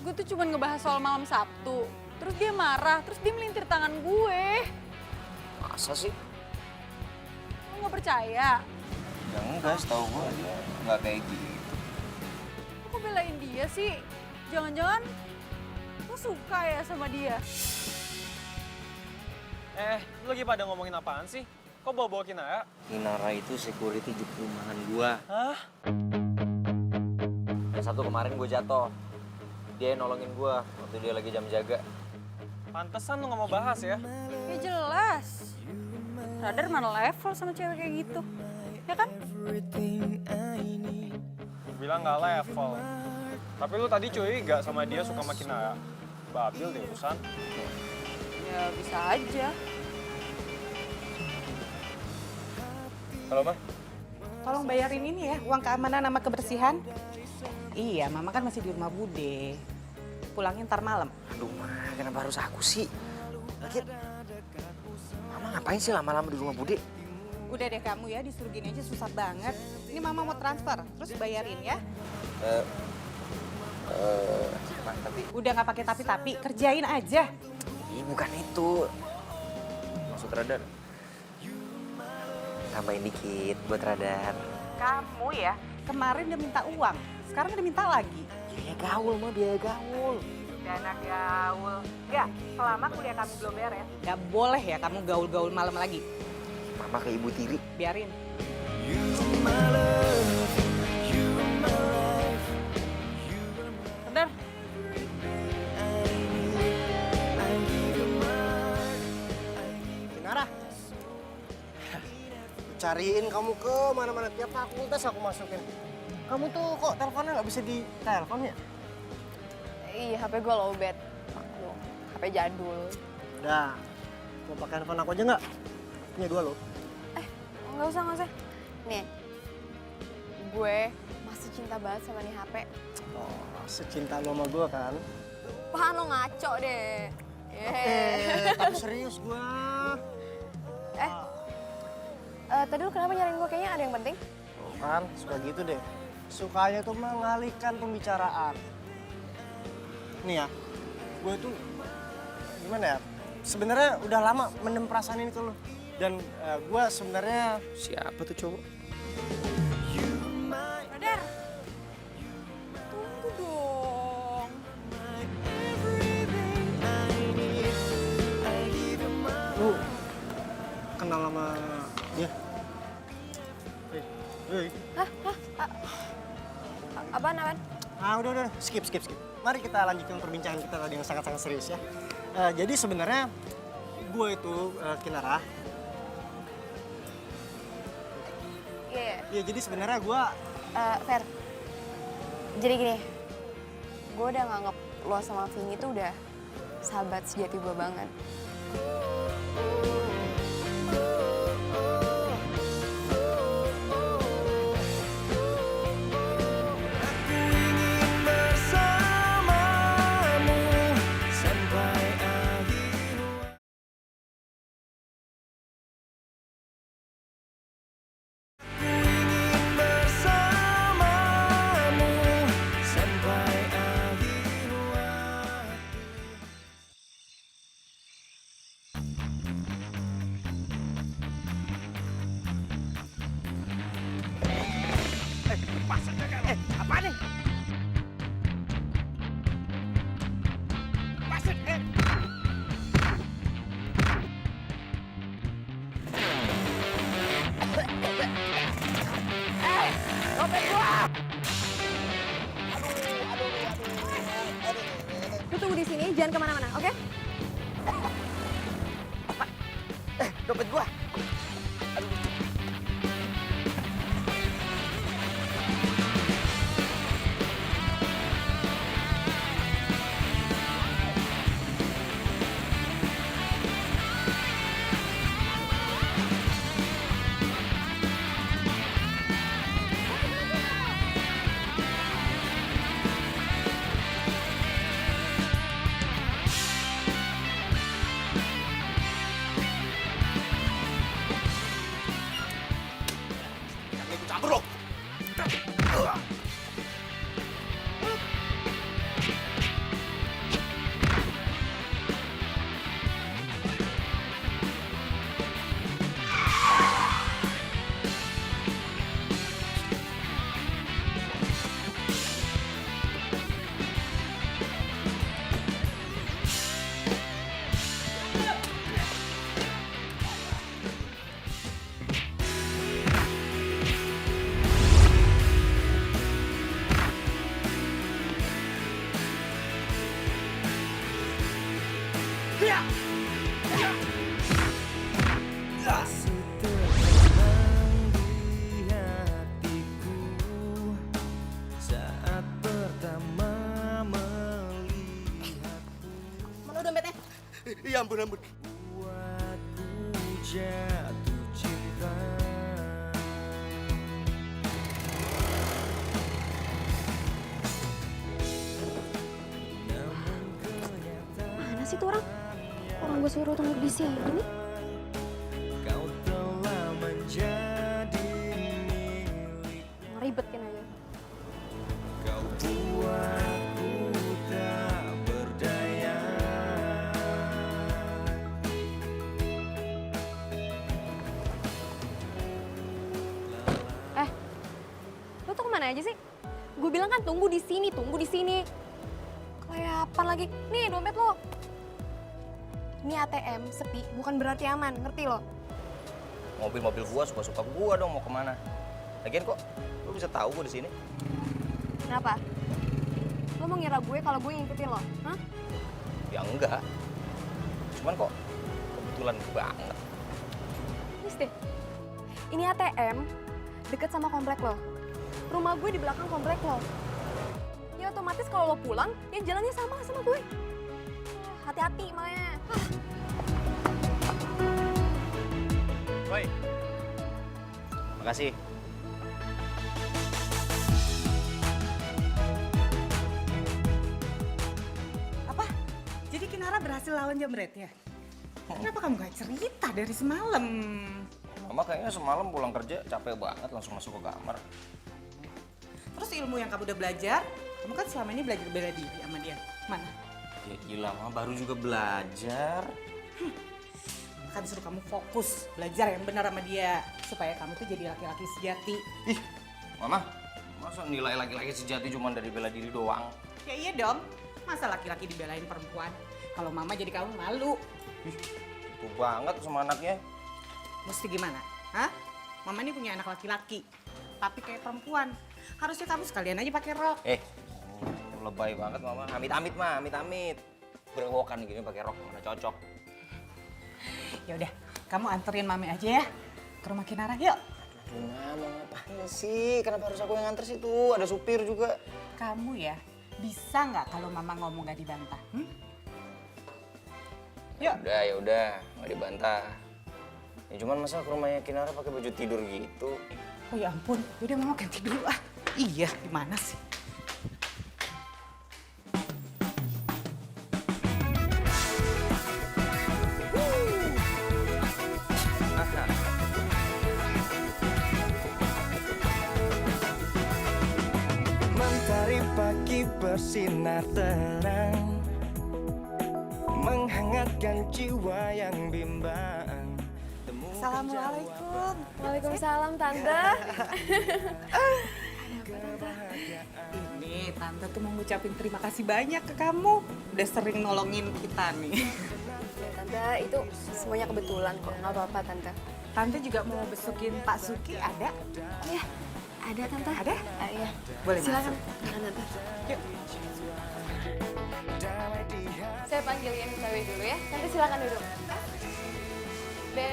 Gue tuh cuma ngebahas soal malam Sabtu. Terus dia marah, terus dia melintir tangan gue. Masa sih? Lo gak percaya? Ya enggak, setahu gue dia nggak kayak gitu. Kok belain dia sih? Jangan-jangan lo suka ya sama dia? Lu lagi pada ngomongin apaan sih? Kok bawa-bawa Kinara? Kinara itu security di perumahan gua. Hah? Yang satu kemarin gue jatuh. Dia yang nolongin gua waktu dia lagi jam jaga. Pantesan lu gak mau bahas ya? Ya jelas. Radar mana level sama cewek kayak gitu? Ya kan? Lu bilang gak level. Tapi lu tadi curiga sama dia suka sama Kinara. Babil deh urusan. Ya bisa aja. Halo, Ma? Tolong bayarin ini ya, uang keamanan sama kebersihan. Iya, Mama kan masih di rumah Bude. Pulangnya ntar malam. Aduh, Ma, kenapa harus aku sih? Lagian, Mama ngapain sih lama-lama di rumah Bude? Udah deh kamu ya, disuruh gini aja susah banget. Ini Mama mau transfer, terus bayarin ya. Ma, tapi... Udah nggak pakai tapi-tapi, kerjain aja. Ih, bukan itu. Maksud radar. Tambahin dikit buat radar. Kamu ya, kemarin udah minta uang, sekarang udah minta lagi. Biaya gaul, Ma, biaya gaul. Dana gaul. Enggak, selama kuliah kamu belum beres. Gak boleh ya kamu gaul-gaul malam lagi. Mama ke Ibu Tiri. Biarin. Radar. Kinara, cariin kamu ke mana-mana, tiap fakultas aku masukin. Kamu tuh kok teleponnya nggak bisa di telepon ya? Iya, HP gue lowbat. Maklum, HP jadul. Udah, mau pakai handphone aku aja nggak? Punya dua loh. Nggak usah. Nih, gue masih cinta banget sama nih HP. Oh, secinta lo sama gue kan? Apaan lo ngaco deh. Tapi serius gue. Tadi lu kenapa nyariin gue? Kayaknya ada yang penting. Kan, suka gitu deh. Sukanya tuh mengalihkan pembicaraan. Nih ya, gue tuh gimana ya? Sebenarnya udah lama mendem perasaan ini ke lo. Dan gue sebenarnya... Siapa tuh cowok? Radar. Tunggu dong. Lu kenal sama dia? Hei. Apaan? Udah. Skip. Mari kita lanjutkan perbincangan kita tadi yang sangat-sangat serius ya. Jadi sebenarnya gue itu Kinara. Iya. Ya jadi sebenarnya gue... Fer. Jadi gini, gue udah nganggep lo sama Vinny tuh udah sahabat sejati gue banget. jangan kemana-mana, oke? Dompet gua. Mana dompetnya? Iya ampun ampun. Mana sih tuh orang? Orang gue suruh tunggu di sini. Ribet kan aja. Lo tuh kemana aja sih? Gue bilang kan tunggu di sini. Kelayapan lagi. Nih dompet lo. Ini ATM sepi, bukan berarti aman, ngerti lo? Mobil-mobil gua suka-suka gua dong mau kemana. Lagian kok lu bisa tahu gua di sini? Kenapa? Lo mau ngira gue kalau gue ngikutin lo? Hah? Ya enggak. Cuman kok kebetulan banget. Nis deh. Ini ATM deket sama komplek lo. Rumah gue di belakang komplek lo. Ya otomatis kalau lo pulang, ya jalannya sama gue. Hati-hati makanya. Woi. Makasih. Apa? Jadi Kinara berhasil lawan Jambretnya? Kenapa kamu gak cerita dari semalam? Mama kayaknya semalam pulang kerja capek banget langsung masuk ke kamar. Terus ilmu yang kamu udah belajar, kamu kan selama ini belajar bela diri sama dia. Mana? Ya gila, Mama baru juga belajar. Kan disuruh kamu fokus belajar yang benar sama dia supaya kamu tuh jadi laki-laki sejati. Ih, Mama, masa nilai laki-laki sejati cuma dari bela diri doang? Ya iya dong, masa laki-laki dibelain perempuan? Kalau mama jadi kamu malu. Ih, itu banget sama anaknya. Mesti gimana? Hah? Mama ini punya anak laki-laki, tapi kayak perempuan. Harusnya kamu sekalian aja pakai rok. Lebay banget Mama. Amit-amit mah, amit-amit. Berewokan gini pakai rok mana cocok. Ya udah, kamu anterin mami aja ya ke rumah Kinara, yuk. Aduh, mau ngapain sih? Kenapa harus aku yang nganter sih tuh? Ada supir juga. Kamu ya, bisa nggak kalau mama ngomong nggak dibantah? Yuk. Ya udah, nggak dibantah. Ya cuman masa ke rumahnya Kinara pakai baju tidur gitu? Oh ya ampun, yaudah mama ganti dulu ah. Iya, gimana sih? Mentari pagi bersinar terang, menghangatkan jiwa yang bimbang. Assalamualaikum. Waalaikumsalam Tante. Ini Tante tuh mau ngucapin terima kasih banyak ke kamu. Udah sering nolongin kita nih. Ya, Tante, itu semuanya kebetulan kok, nggak apa-apa Tante. Tante juga mau besukin Pak Suki, ada? Oh ya, Ada tante. Ada? Iya. Boleh Silakan. masuk. Silakan tante. Yuk. Saya panggilin Dewi dulu ya. Tante silakan duduk. Be.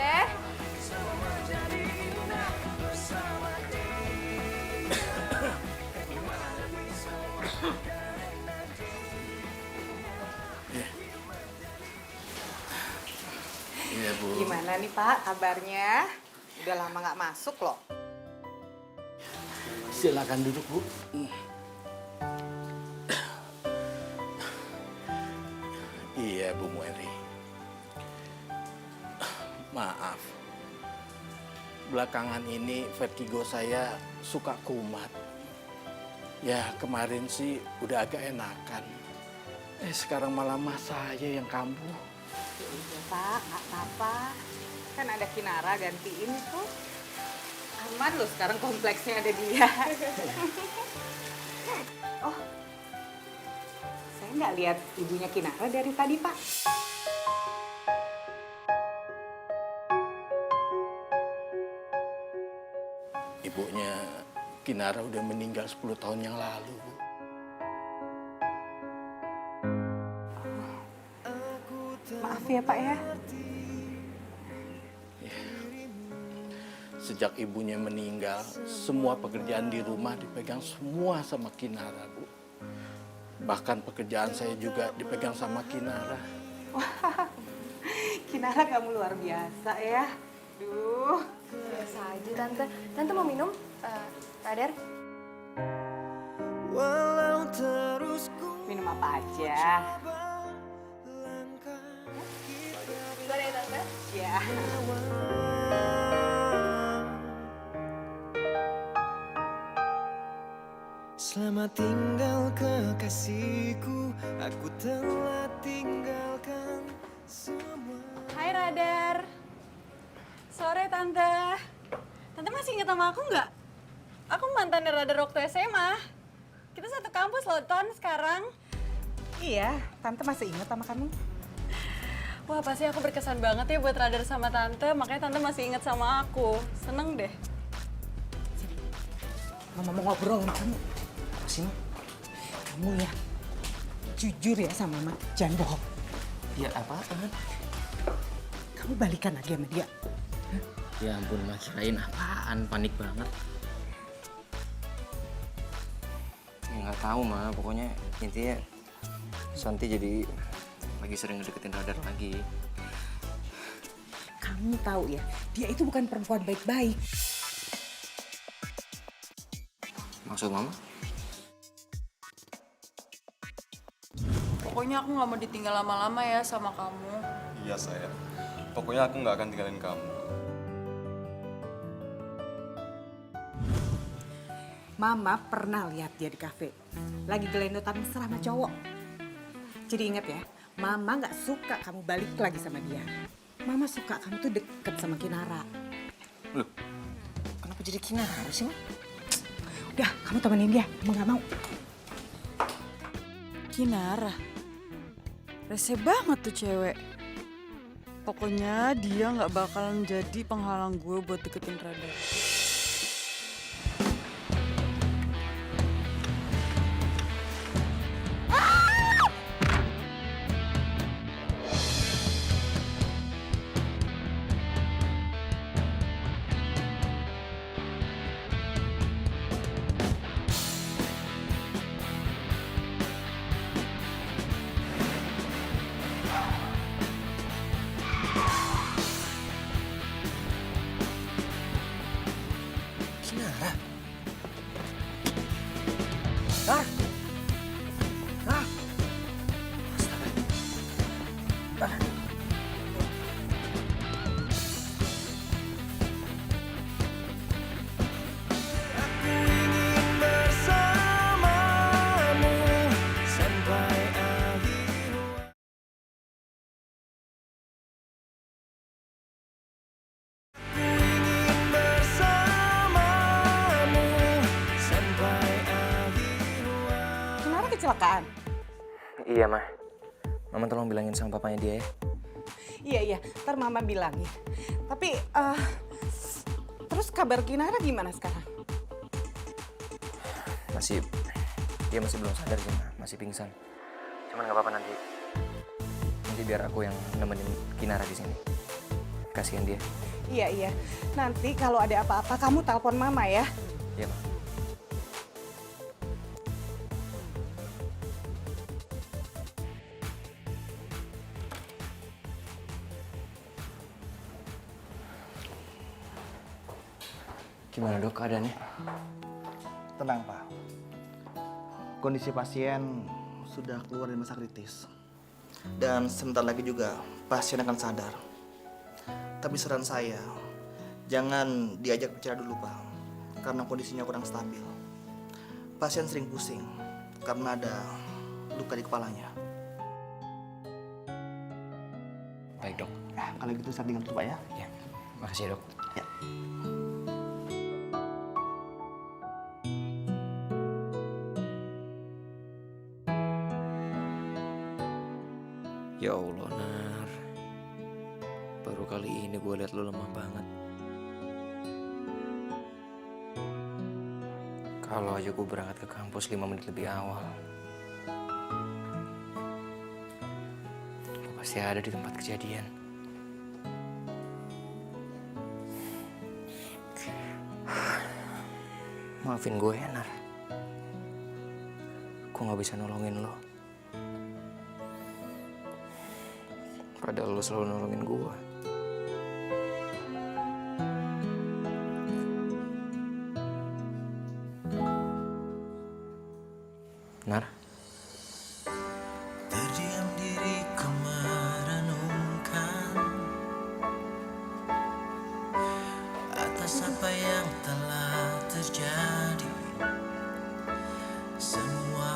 Iya, Bu. Gimana nih Pak kabarnya? Udah lama nggak masuk loh. Silakan duduk, Bu. Iya, Bu Mueri. Maaf. Belakangan ini vertigo saya suka kumat. Ya, kemarin sih udah agak enakan. Sekarang malah mas saya yang kambuh. Ya udah Pak, nggak apa-apa. Kan ada Kinara gantiin tuh. Aman loh sekarang kompleksnya ada dia. Oh, saya nggak lihat ibunya Kinara dari tadi Pak. Ibunya Kinara udah meninggal 10 tahun yang lalu, Bu. Maaf ya Pak ya. Sejak ibunya meninggal, semua pekerjaan di rumah dipegang semua sama Kinara, Bu. Bahkan pekerjaan saya juga dipegang sama Kinara. Wah, Kinara kamu luar biasa ya. Duh. Biasa aja tante. Tante mau minum? Radar? Walau terus ku Minum apa aja? Duluan ya tante. Ya. Selamat tinggal kekasihku, aku telah tinggalkan semua. Hai Radar. Sore Tante. Tante masih ingat sama aku nggak? Aku mantannya Radar waktu SMA. Kita satu kampus loh Ton sekarang. Iya, Tante masih ingat sama kamu. Wah pasti aku berkesan banget ya buat Radar sama Tante. Makanya Tante masih ingat sama aku. Seneng deh. Mama mau ngobrol sama kamu. Apa sih, Ma? Kamu ya, jujur ya sama Mama, jangan bohong. Ya apaan? Kamu balikan lagi sama dia. Ya ampun, mah kirain apaan, panik banget. Ya nggak tahu mah, pokoknya intinya Santi jadi lagi sering ngedeketin Radar lagi. Kamu tahu ya, dia itu bukan perempuan baik-baik. Maksud mama? Pokoknya aku nggak mau ditinggal lama-lama ya sama kamu. Iya sayang, pokoknya aku nggak akan tinggalin kamu. Mama pernah lihat dia di kafe, lagi gelendotan mesra sama cowok. Jadi ingat ya, Mama nggak suka kamu balik lagi sama dia. Mama suka kamu tuh deket sama Kinara. Loh, kenapa jadi Kinara sih, Ma? Udah, kamu temenin dia, Mama nggak mau. Kinara. Rese banget tuh cewek. Pokoknya dia nggak bakalan jadi penghalang gue buat deketin Radar. Kinara? Aku ingin bersamamu sampai akhir waktu. Aku ingin bersamamu sampai akhir waktu. Kinara kecelakaan? Iya, Ma. Mama tolong bilangin sama papanya dia ya. Iya, ntar Mama bilangin. Tapi, terus kabar Kinara gimana sekarang? dia masih belum sadar sih, Ma. Masih pingsan. Cuman nggak apa-apa nanti biar aku yang nemenin Kinara di sini. Kasihan dia. Iya. Nanti kalau ada apa-apa kamu telepon Mama ya. Iya, Ma. Gimana dok keadaannya? Tenang Pak, kondisi pasien sudah keluar dari masa kritis. Dan sebentar lagi juga pasien akan sadar. Tapi saran saya, jangan diajak bicara dulu Pak, karena kondisinya kurang stabil. Pasien sering pusing karena ada luka di kepalanya. Baik dok. Kalau gitu saya tinggal dulu Pak ya. Ya, makasih dok. Ya. Ya Allah, Nar. Baru kali ini gue liat lo lemah banget. Kalau aja gue berangkat ke kampus 5 menit lebih awal, gue pasti ada di tempat kejadian. Maafin gue ya, Nar. Gue gak bisa nolongin lo. Padahal lo selalu nolongin gue. Nar? Terdiam diriku merenungkan atas apa yang telah terjadi. Semua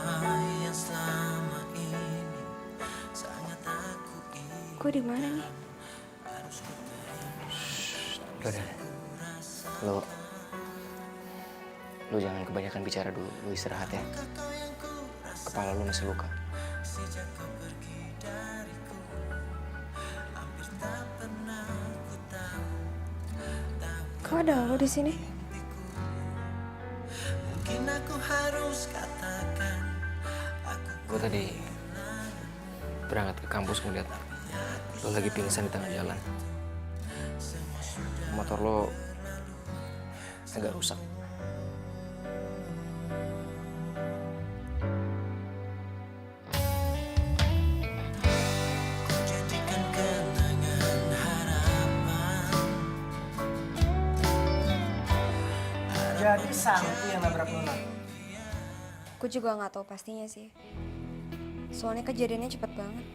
yang selama ini sangat aku ingin. Gue di mana nih? Udah. Lu jangan kebanyakan bicara dulu. Lu istirahat ya. Kepala lu masih luka. Kok ada lo di sini? Mungkin aku harus katakan Gue tadi berangkat ke kampus ngeliat lo lagi pingsan di tengah jalan. Motor lo agak rusak. jadikan kenangan harapan. Jadi Santi yang nabrak Nona. Gue juga nggak tahu pastinya sih. Soalnya kejadiannya cepet banget.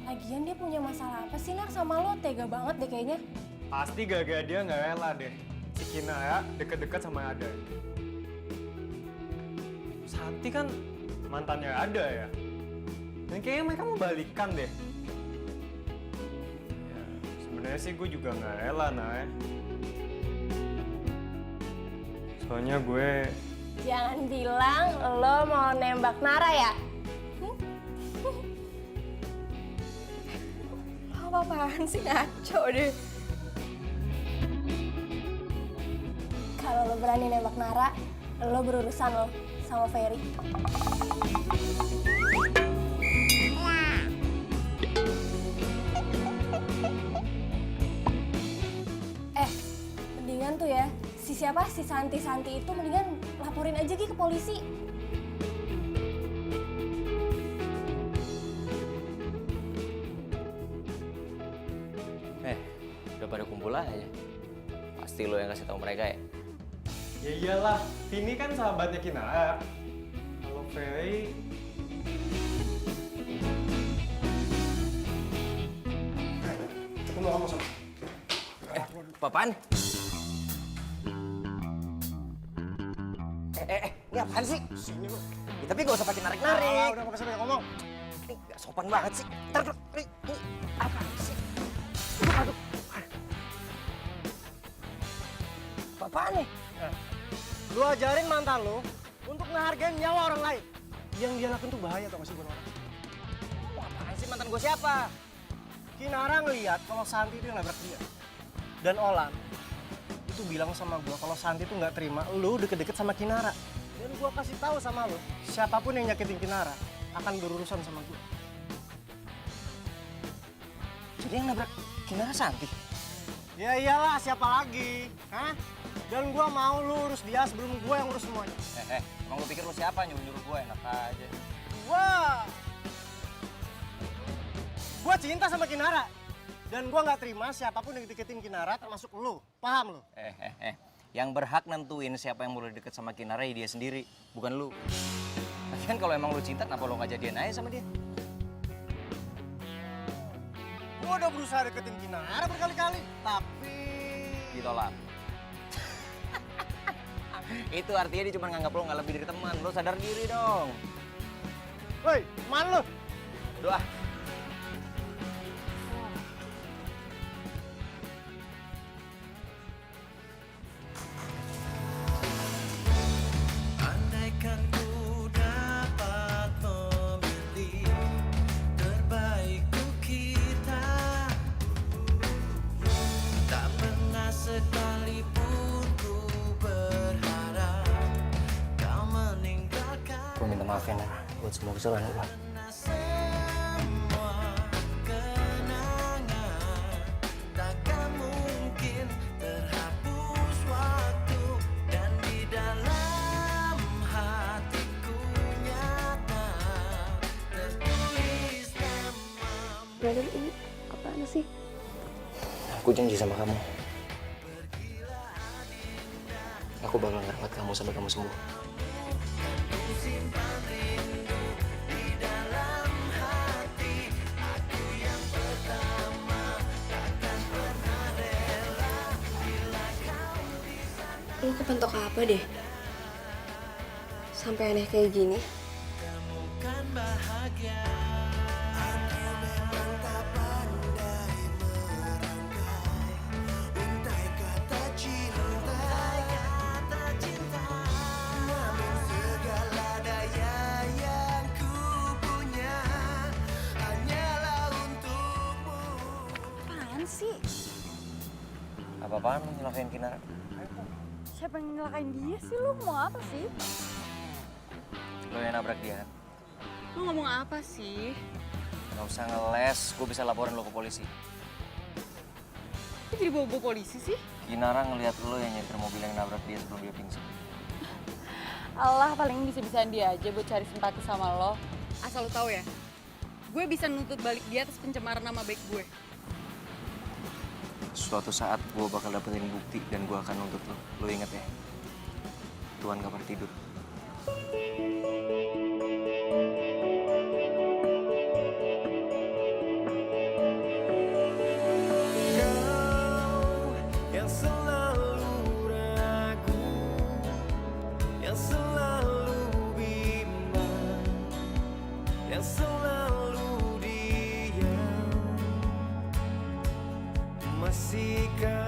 Lagian dia punya masalah apa sih, Nar, sama lo? Tega banget deh kayaknya. Pasti gagal dia nggak rela deh. Si Kinara deket-deket sama Ada. Santi kan mantannya Ada ya. Dan kayaknya mereka mau balikan deh. Ya, sebenarnya sih gue juga nggak rela, Nay. Soalnya gue Jangan bilang lo mau nembak Nara ya? Apa-apaan sih, ngaco deh. Kalau lo berani nembak Nara, lo berurusan lo sama Ferry. Mendingan tuh ya, si Santi itu mendingan laporin aja Ki ke polisi. Udah pada kumpul aja. Pasti lo yang kasih tahu mereka ya. ya iyalah, Vini kan sahabatnya Kinara. Kalau Ferry Ketemu kamu sama. Apaan? Ini apaan sih? Sini lu. Ya, tapi gak usah pakai narik-narik. Udah gak usah banyak ngomong. Ini gak sopan banget sih. Ntar dulu, ini apaan sih? Aduh. Apaan nih? Lu ajarin mantan lu untuk ngehargain nyawa orang lain. Yang dia lakuin tuh bahaya tau gak sih buat orang. Apaan sih mantan gue siapa? Kinara ngeliat kalau Santi itu yang nabrak dia. Dan Olan itu bilang sama gue kalau Santi tuh nggak terima lu deket-deket sama Kinara. Dan gue kasih tahu sama lo, siapapun yang nyakitin Kinara akan berurusan sama gue. Jadi yang nabrak Kinara Santi? Ya iyalah, siapa lagi? Hah? Dan gue mau lu urus dia sebelum gue yang urus semuanya. Emang lu pikir lu siapa nyuruh-nyuruh gue? Enak aja. Gue cinta sama Kinara. Dan gue nggak terima siapapun yang deketin Kinara termasuk lu. Paham lu? Yang berhak nentuin siapa yang boleh deket sama Kinara ya dia sendiri, bukan lu. Lagian kalau emang lu cinta, kenapa lu nggak jadian aja sama dia? Gue udah berusaha deketin Kinara berkali-kali, tapi... Ditolak. Itu artinya dia cuma nganggap lo nggak lebih dari teman. Lo sadar diri dong. Woi, mana lu? Doa. Andaikan ku dapat memilih terbaik untuk kita, tak pernah sekalipun ku berharap kau meninggalkan. Gue minta maaf ya, Nar, buat semua kesalahan gue. Semua kenangan takkan mungkin terhapus waktu, dan di dalam hatiku nyata tertulis nama. Brother, ini apaan sih? Aku janji sama kamu. Aku bakal ngerawat kamu sampai kamu sembuh. Lu kepentok apa deh? Sampai aneh kayak gini. Kan bahagia. Apaan sih? Apa-apaan lu nyelakain Kinara? Siapa yang nyelakain dia sih? Lu mau apa sih? Lo yang nabrak dia kan? Lu ngomong apa sih? Gak usah ngeles, gue bisa laporin lo ke polisi. Kok jadi bawa polisi sih? Kinara ngelihat lo yang nyetir mobil yang nabrak dia sebelum dia pingsan. Allah, paling bisa-bisaan dia aja buat cari simpati sama lo. Asal lo tahu ya, gue bisa nuntut balik dia atas pencemaran nama baik gue. Suatu saat gue bakal dapetin bukti dan gue akan nuntut lo. Lo inget ya? Tuhan gak pernah tidur. Yang selalu ragu, yang selalu bimbang, yang selalu diam, masihkah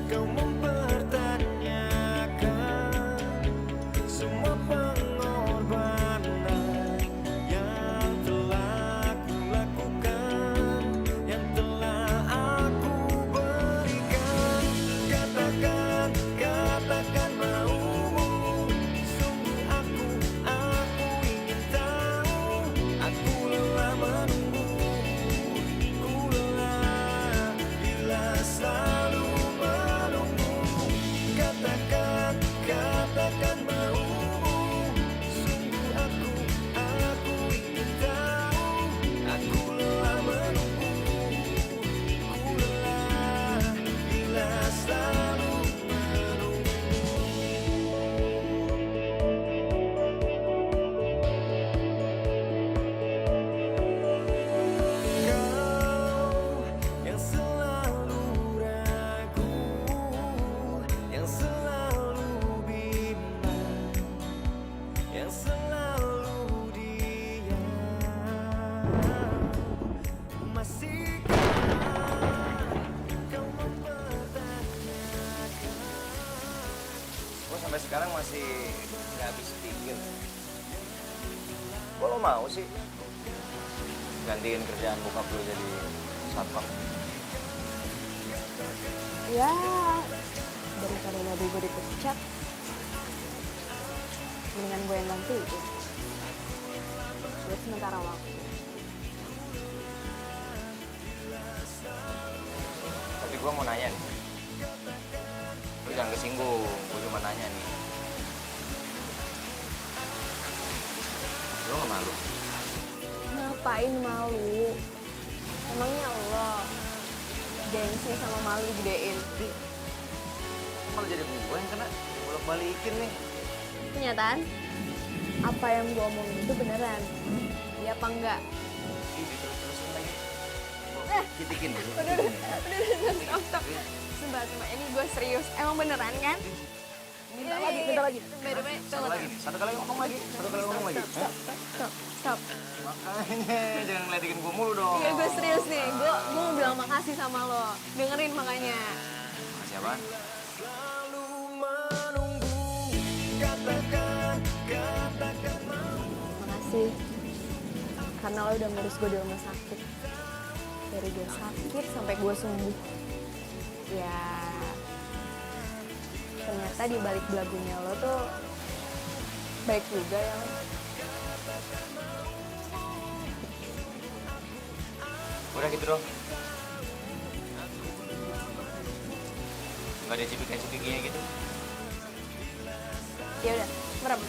kau mempertanyakan semua pengorbanan yang telah ku lakukan, yang telah aku berikan? Katakan maumu, sungguh aku ingin tahu. Aku lelah menunggu, ku lelah bila selalu menunggu. Katakan maumu, sungguh aku ingin tahu. Aku lelah menunggu, ku lelah bila selalu kau yang selalu ragu, yang selalu bimbang, yang selalu diam, masihkah kau mempertanyakan? Gue sampai sekarang masih gak habis pikir. Kok lo mau sih gantiin kerjaan bokap lo jadi satpam? Ya, daripada nabi gue dipecat, mendingan gue yang bantuin. Buat sementara waktu. Tapi gue mau nanya nih. Lu jangan kesinggung, gue cuma nanya nih. Lu gak malu? Ngapain malu? Emangnya Allah gengsi sama malu gedein? Malah jadi gue yang kena bolak-balikin nih. Kenyataan, apa yang gue omongin itu beneran. Iya apa enggak? Ih, diterus-terusin lagi. Kitikin dulu. Udah, stop. Sumpah, ini gue serius. Emang beneran kan? Minta lagi. Satu lagi, satu kali ngomong lagi. Stop. Makanya jangan ngeledekin gue mulu dong. Iya, gue serius nih. Gue mau bilang makasih sama lo. Dengerin makanya. Makasih apaan? Makasih. Karena lo udah ngurus gue di rumah sakit. Dari gue sakit sampai gue sembuh. Ya, ternyata di balik belagunya lo tuh baik juga ya. Udah gitu dong. Gak ada cipika-cipikinya gitu. Ya udah, merem.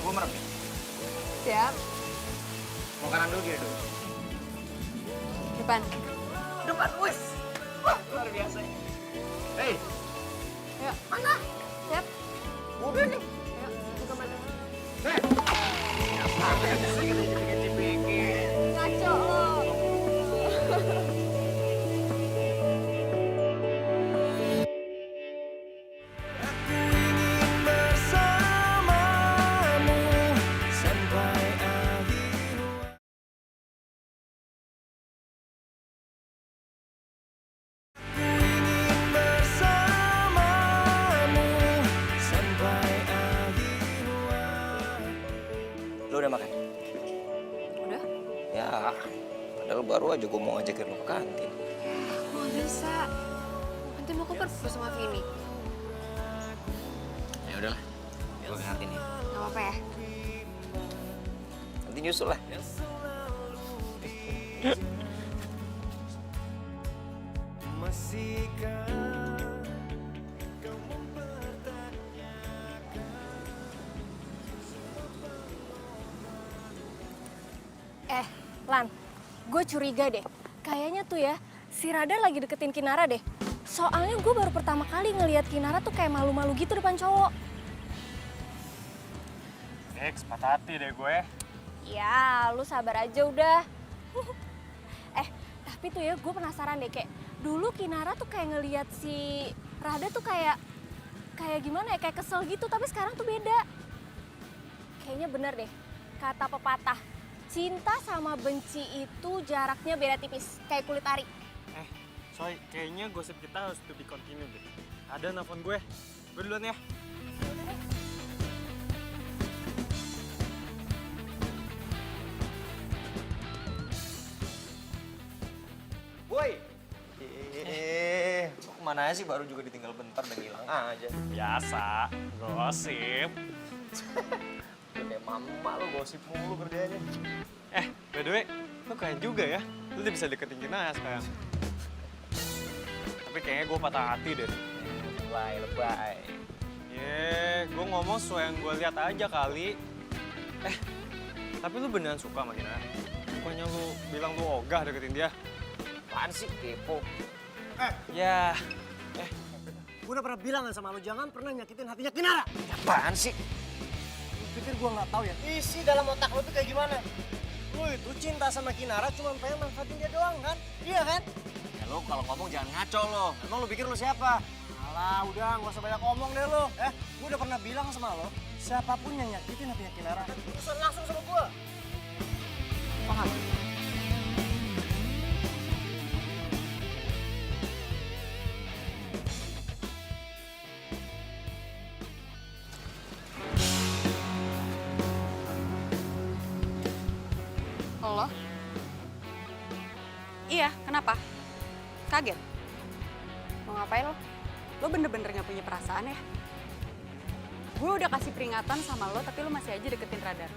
Gue merem nih. Siap. Mau kanan dulu, kiri dulu. Depan. Depan, wis. Wah, luar biasa. Hei. Ayo, mana? Siap. Udah nih. Ayo, buka mata. Apa sih kita cipika-cipiki? Ngaco lo. Lu udah makan? Udah? Ya, padahal baru aja gue mau ngajakin lu ke kantin. Gue gak bisa. Nanti mau ke perpus sama Vini. Ya udahlah, biar gue kantin ya. Gak apa-apa ya? Nanti nyusul lah. Lan, gue curiga deh. Kayaknya tuh ya, si Radar lagi deketin Kinara deh. Soalnya gue baru pertama kali ngelihat Kinara tuh kayak malu-malu gitu depan cowok. Dex, patah hati deh gue. Ya, lu sabar aja udah. Tapi tuh ya gue penasaran deh, kayak dulu Kinara tuh kayak ngelihat si Rada tuh kayak gimana ya, kayak kesel gitu, tapi sekarang tuh beda. Kayaknya bener deh, kata pepatah, cinta sama benci itu jaraknya beda tipis, kayak kulit ari. Soy, kayaknya gosip kita harus to be continue deh. Ada nelfon gue duluan ya. Woi. Mau kemana sih, baru juga ditinggal bentar dan hilang aja. Biasa, gosip. Lu kayak mama lu, gosip mulu kerjanya. By the way, lu keren juga ya. Lu udah bisa deketin Kinara sekarang. Tapi kayaknya gue patah hati deh. Lebay. Gue ngomong sesuai yang gue lihat aja kali. Tapi lu beneran suka sama Kinara? Bukannya lu bilang lu ogah deketin dia? Apaan sih, kepo? Ya, Gue udah pernah bilang sama lo, jangan pernah nyakitin hatinya Kinara. Apaan sih? Lu pikir gue nggak tahu ya? Isi dalam otak lo tuh kayak gimana? Lo itu cinta sama Kinara cuma pengen manfaatin dia doang kan? Iya kan? Ya lo kalau ngomong jangan ngaco lo. Emang lo pikir lo siapa? Alah, udah nggak usah banyak ngomong deh lo. Gue udah pernah bilang sama lo, siapapun yang nyakitin hatinya Kinara, urusan langsung sama gue. Paham? Lo? Iya, kenapa? Kaget? Mau ngapain lo? Lo bener-bener gak punya perasaan ya? Gue udah kasih peringatan sama lo, tapi lo masih aja deketin Radar.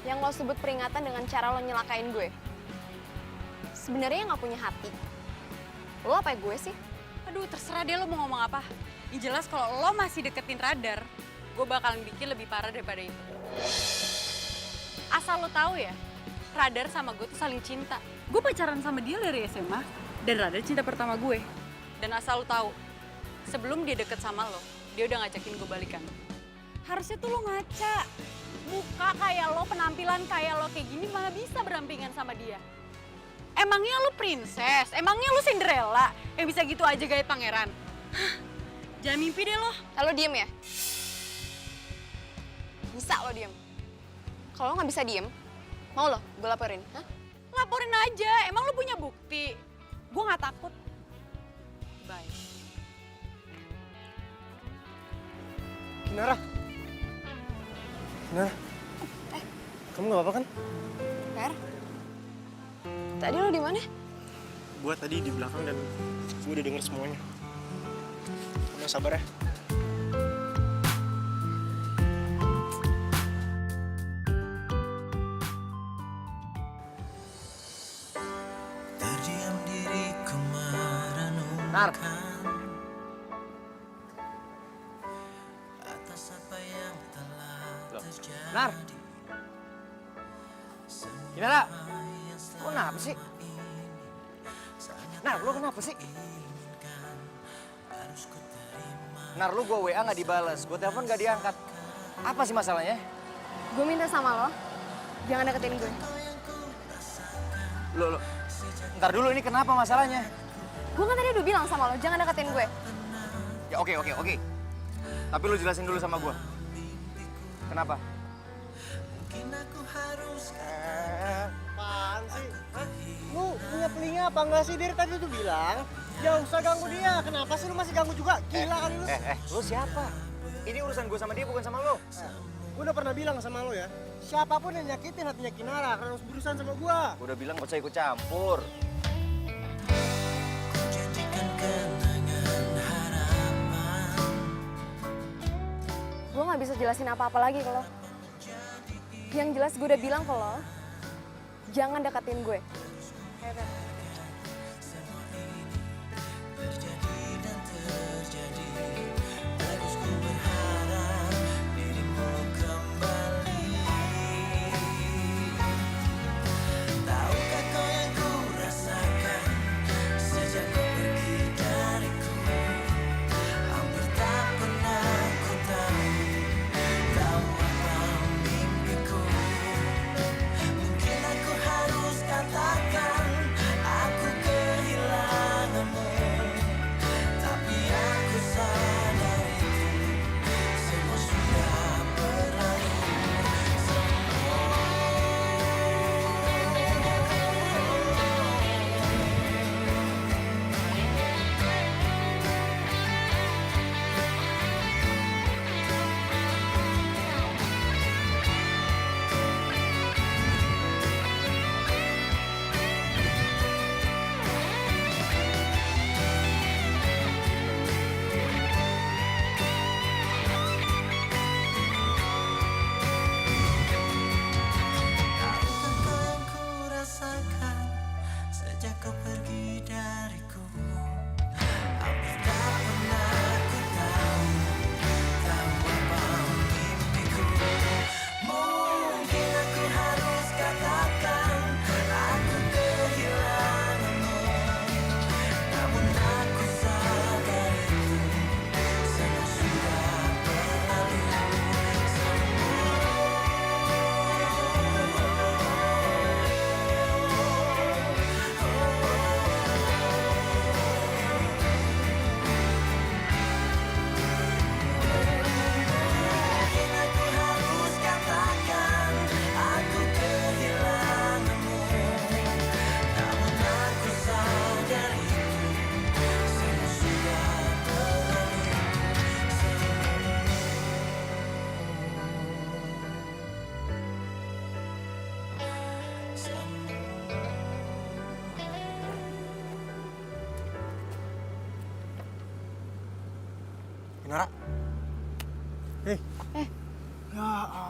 Yang lo sebut peringatan dengan cara lo nyelakain gue. Sebenarnya nggak punya hati. Lo apa ya gue sih? Aduh, terserah deh lo mau ngomong apa. Yang jelas kalau lo masih deketin Radar, gue bakalan bikin lebih parah daripada itu. Asal lo tahu ya, Radar sama gue tuh saling cinta. Gue pacaran sama dia dari SMA, dan Radar cinta pertama gue. Dan asal lo tahu, sebelum dia deket sama lo, dia udah ngajakin gue balikan. Harusnya tuh lo ngaca. Muka kayak lo, penampilan kayak lo kayak gini malah bisa berampingan sama dia. Emangnya lo princess? Emangnya lo Cinderella yang bisa gitu aja gaya pangeran? Hah, jangan mimpi deh lo. Lo diem ya? Bisa lo diem. Kalau lo nggak bisa diem, mau lo gue laporin? Hah? Laporin aja, emang lo punya bukti? Gue nggak takut. Bye. Kinara. Kinara. Kamu nggak apa-apa kan? Fer? Tadi lo di mana? Gua tadi di belakang dan gue udah denger semuanya. Kamu sabar ya. Terdiam diriku merenungkan Nar. atas apa yang telah terjadi. Nar. Kinara. Lo kenapa sih? Nar, lo kenapa sih? Nar, lo gue WA nggak dibales, gue telepon nggak diangkat. Apa sih masalahnya? Gue minta sama lo, jangan deketin gue. Lo, ntar dulu ini kenapa masalahnya? Gue kan tadi udah bilang sama lo, jangan deketin gue. Ya oke. Tapi lo jelasin dulu sama gue. Kenapa? Apaan sih? Hah? Lu punya telinga apa enggak sih? Dari tadi tuh bilang, jangan usah ganggu dia. Kenapa sih lu masih ganggu juga? Gila kali lu. Lo siapa? Ini urusan gue sama dia bukan sama lo. Gue udah pernah bilang sama lo ya, siapapun yang nyakitin hatinya Kinara akan harus berurusan sama gua. Gue udah bilang gak usah ikut campur. Gue nggak bisa jelasin apa-apa lagi ke lo. Yang jelas gue udah bilang ke lo, jangan deketin gue. Tahukah kau yang ku rasakan sejak kau pergi dariku? Hampir tak pernah ku tahu apa mimpiku. Mungkin aku harus katakan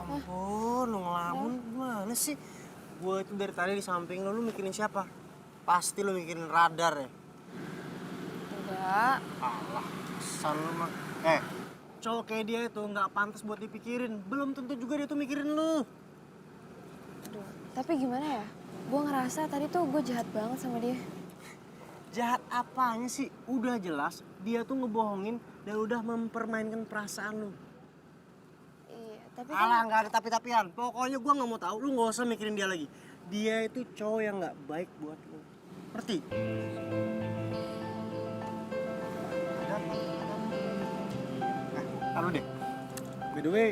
Oh, lu ngelamun gimana sih? Gue itu dari tadi di samping lu mikirin siapa? Pasti lu mikirin radar ya? Enggak. Alah, kesan lu mah. Cowok kayak dia itu nggak pantas buat dipikirin. Belum tentu juga dia tuh mikirin lu. Aduh, tapi gimana ya? Gue ngerasa tadi tuh gue jahat banget sama dia. Jahat apanya sih? Udah jelas dia tuh ngebohongin dan udah mempermainkan perasaan lu. Iya, tapi Alah, nggak ada tapi-tapian. Pokoknya gua nggak mau tahu. Lu nggak usah mikirin dia lagi. Dia itu cowok yang nggak baik buat lu. Ngerti? Taruh deh. By the way,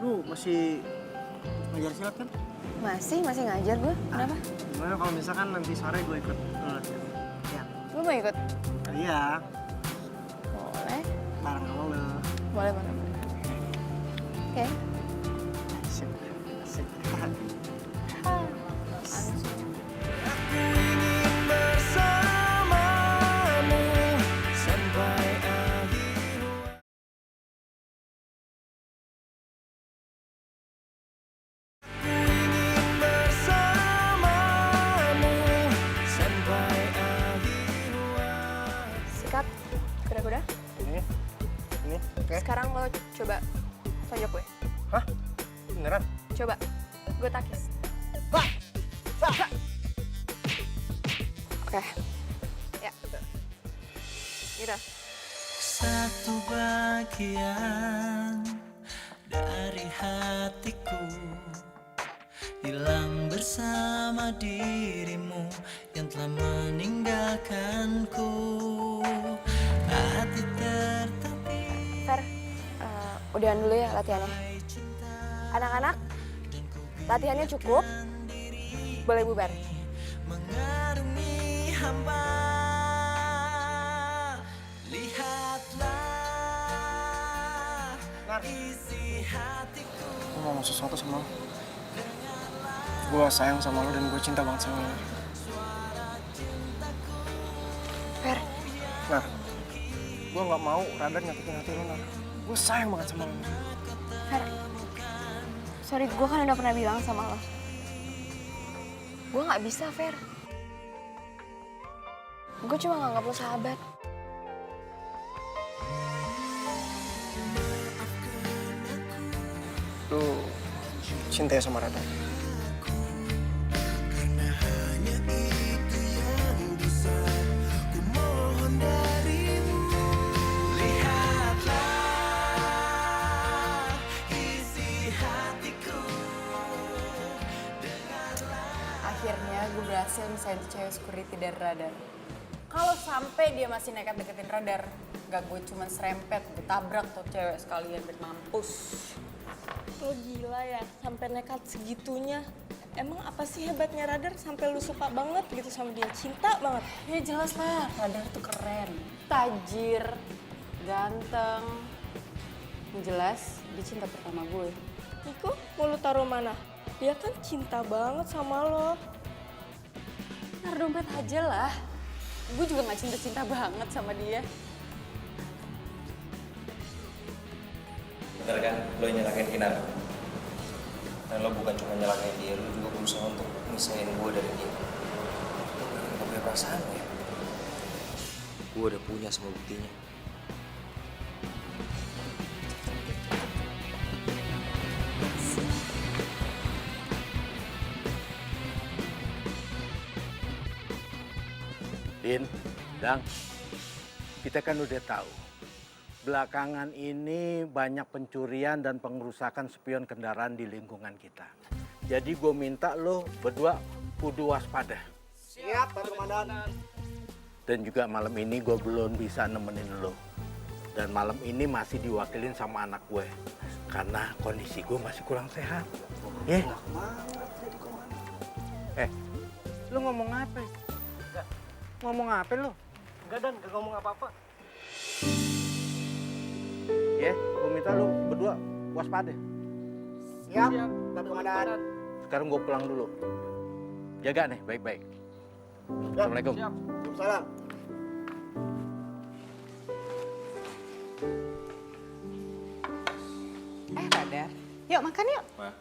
lu masih ngajar silat kan? masih ngajar gue. Kenapa? Gimana kalau misalkan nanti sore gue ikut latihan? Ya. Lu mau ikut? Iya. Boleh. Bareng sama lu. Boleh. Oke. Asik. Asik. bersamamu sampai akhir bersamamu sampai akhir Sikat. Kuda-kuda. Ini. Oke. Sekarang lo coba tonjok gue. Hah? Beneran? Coba. Gue takis. Oke. Ya. Gitu. satu bagian dari hatiku hilang bersama dirimu yang telah meninggalkanku. Hati tertatih. Fer, udahan dulu ya latihannya. Anak-anak, latihannya cukup. Boleh bubar. Mengarungi hamba, lihatlah isi hatiku. Gue mau ngomong sesuatu sama lo. Gue sayang sama lo dan gue cinta banget sama lo. Fer, Nah, gue nggak mau Radar nyakitin hati lo, Nar. Gue sayang banget sama lo. Fer. Sorry, gue kan udah pernah bilang sama lo. Gue gak bisa, Fer. Gue cuma nganggap lo sahabat. Lo cinta ya sama Radar? Akhirnya gue berhasil misahin tuh cewek security dari Radar. Kalau sampai dia masih nekat deketin Radar, gak gue cuman serempet, gue tabrak tuh cewek sekalian biar mampus. Lo gila ya, sampai nekat segitunya. Emang apa sih hebatnya Radar sampai lu suka banget gitu sama dia, cinta banget? Ya jelas lah, Radar tuh keren, tajir, ganteng. Yang jelas, dia cinta pertama gue. Niko, mau lu taruh mana? Dia kan cinta banget sama lo. Taruh dompet aja lah. Gue juga gak cinta-cinta banget sama dia. Bener kan, lo yang nyelakain Kinar. Dan lo bukan cuma nyelakain dia, lo juga berusaha untuk misahin gue dari dia. Gak punya perasaan ya? Gue udah punya semua buktinya. Din, Dang, kita kan udah tahu. Belakangan ini banyak pencurian dan pengerusakan spion kendaraan di lingkungan kita. Jadi gue minta lo berdua kudu waspada. Siap, Pak Komandan. Dan juga malam ini gue belum bisa nemenin lo. Dan malam ini masih diwakilin sama anak gue. Karena kondisi gue masih kurang sehat. Ya? Lo ngomong apa? Ngomong apa lo? Enggak, Dan. Gak ngomong apa-apa. Ya, gue minta lo berdua waspada. Siap, Pak Komandan. Sekarang gue pulang dulu. Jaga nih, baik-baik. Assalamualaikum. Waalaikumsalam. Radar, Yuk makan yuk. Ma.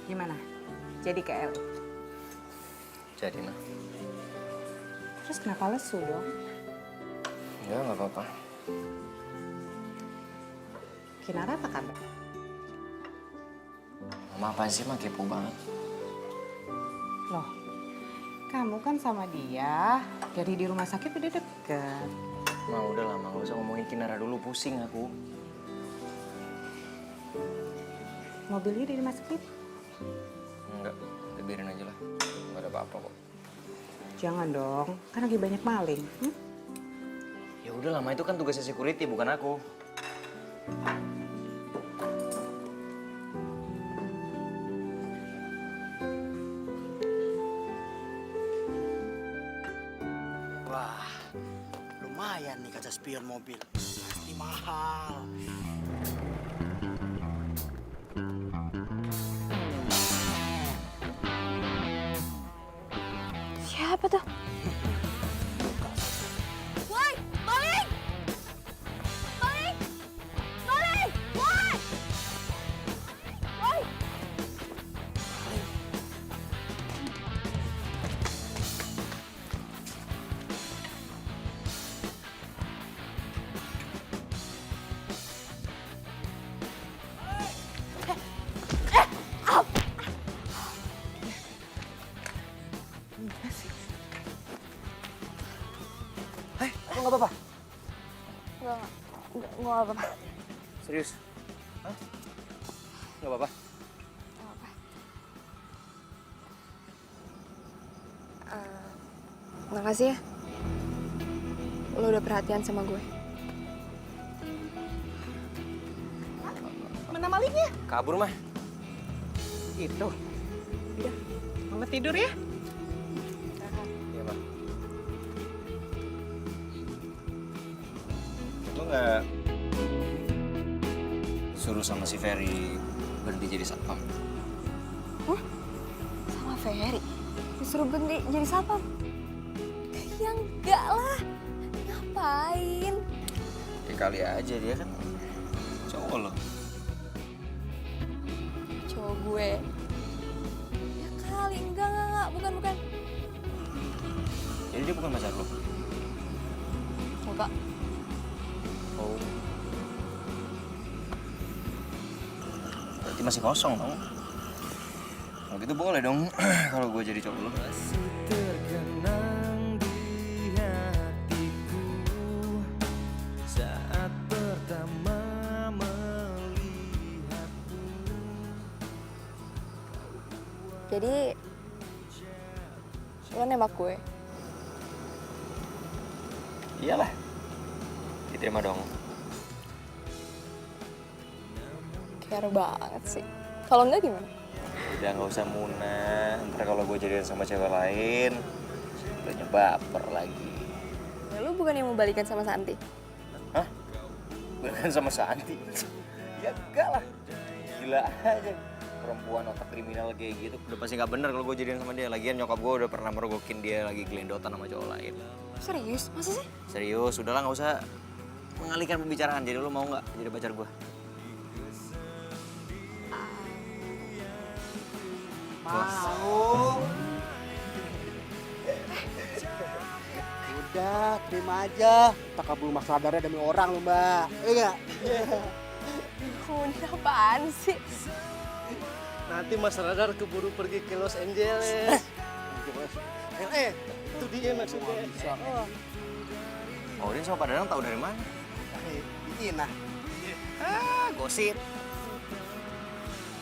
Gimana? Jadi ke LA? Jadi, nah. Terus kenapa lesu dong? Ya, nggak apa-apa. Kinara apa kabar? Mama apa sih, mah kepo banget. Loh, kamu kan sama dia dari di rumah sakit udah deket. Ma, udah lama, nggak usah ngomongin Kinara dulu, pusing aku. Mobilnya udah dimasukin? Enggak, udah biarin aja lah. Nggak ada apa-apa kok. Jangan dong, kan lagi banyak maling. Ya udah lama, itu kan tugasnya security, bukan aku. Wah, lumayan nih kaca spion mobil. Pasti mahal. Siapa tuh? Woi, maling! Maling! Maling! Woi! Woi! Nggak apa-apa. Nggak apa-apa. Serius? Hah? Nggak apa-apa? Makasih ya. Lo udah perhatian sama gue. Mana malingnya? Kabur, mah. Gitu. Udah, mama tidur ya. Iya, Mah. Lo nggak suruh sama si Ferry berhenti jadi satpam? Sama Ferry? Disuruh berhenti jadi satpam? Ya enggak lah. Ngapain? Ya kali aja, dia kan cowok lo. Cowok gue. Ya kali, enggak. Bukan. Jadi dia bukan pacar lo? Enggak. Oh. Berarti masih kosong dong. Kalau gitu boleh dong kalau gue jadi cowok lo. Terkenang di hatiku saat pertama melihatmu. Jadi lo nembak gue? Iyalah. Diterima dong. Care banget sih. Kalau enggak gimana? Udah nggak usah munah. Ntar kalau gue jadian sama cewek lain, udah baper lagi. Ya, lo bukan yang mau balikan sama Santi? Hah? Balikan sama Santi? Ya enggak lah. Gila aja. Perempuan otak kriminal kayak gitu udah pasti nggak bener kalau gue jadian sama dia. Lagian nyokap gue udah pernah merogokin dia lagi gelendotan sama cowok lain. Serius? Masa sih? Serius, udahlah nggak usah mengalihkan pembicaraan. Jadi lo mau nggak jadi pacar gue? Mau. Udah, terima aja. Tak kabul mas radarnya demi orang lo, Mbak. Iya nggak? Ini apaan sih? Nanti Mas Radar keburu pergi ke Los Angeles. Itu dia maksudnya. Oh, Odin sama Pak Dadang tahu dari mana? Ina. Gosip.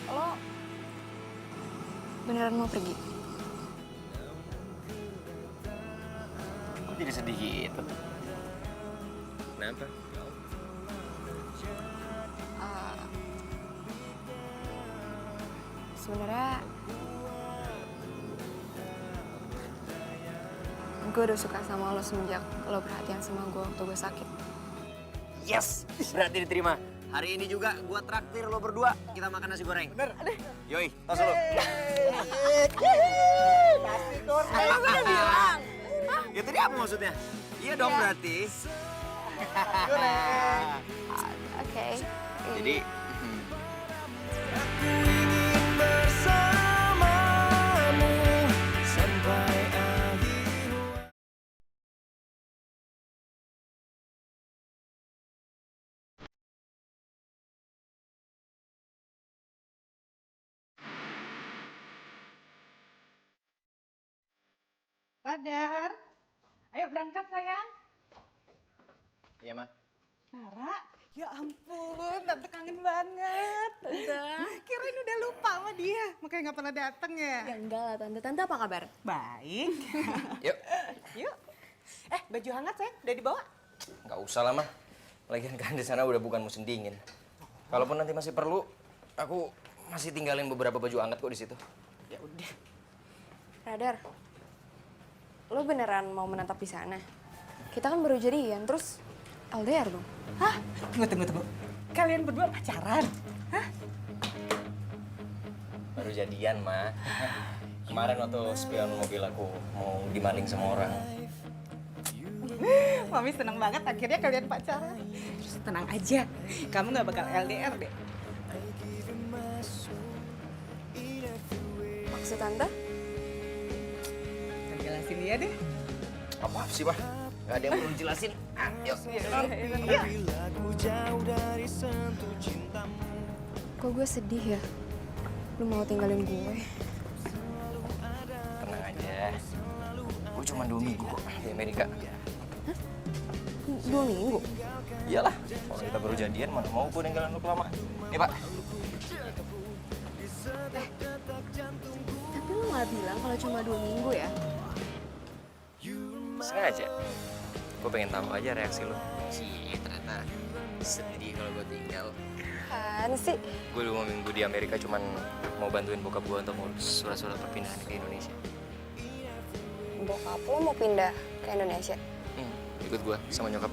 Lo beneran mau pergi? Kok jadi sedih gitu? Kenapa? Sebenarnya gue udah suka sama lo semenjak lo perhatian sama gue waktu gue sakit. Yes, berarti diterima. Hari ini juga gue traktir lo berdua. Kita makan nasi goreng. Bener. Yoi, tos lo. Nasi goreng. Gue udah bilang. Ya tadi apa maksudnya? Iya dong berarti. Oke. Jadi bersamamu sampai akhir. Radar, ayo berangkat sayang. iya mah. Nara, ya ampun, tante kangen banget. Tante. Kirain udah lupa sama dia, makanya nggak pernah dateng ya. Ya enggak lah tante. Tante apa kabar? Baik. Yuk. Yuk. Baju hangat sayang, udah dibawa? Nggak usah lah mah. Lagian kan di sana udah bukan musim dingin. Kalaupun nanti masih perlu, aku masih tinggalin beberapa baju hangat kok di situ. Ya udah. Radar, lo beneran mau menetap di sana? Kita kan baru jadian, terus LDR dong? Hah? Tunggu. Kalian berdua pacaran? Hah? Baru jadian mah. Kemarin waktu spion mobil aku mau dimaling sama orang. Mami seneng banget akhirnya kalian pacaran. Terus tenang aja, kamu nggak bakal LDR deh. Maksud tante? Jelasin dia deh. Apa sih, Pak? Gak ada yang perlu dijelasin. Yuk. Kok gue sedih ya? Lu mau tinggalin gue? Tenang aja. Gue cuma 2 minggu kok di Amerika. Hah? 2 minggu? Iyalah, kalau kita baru jadian mana mau gue ninggalin lu kelamaan. Nih, Pak. Tapi lu gak bilang kalau cuma 2 minggu ya? Sengaja. Gue pengen tahu aja reaksi lu. Cih, ternyata sedih kalau gue tinggal. Kan sih? Gue 2 minggu di Amerika cuman mau bantuin bokap gue untuk ngurus surat-surat perpindahan ke Indonesia. Bokap lo mau pindah ke Indonesia? Ikut gue sama nyokap.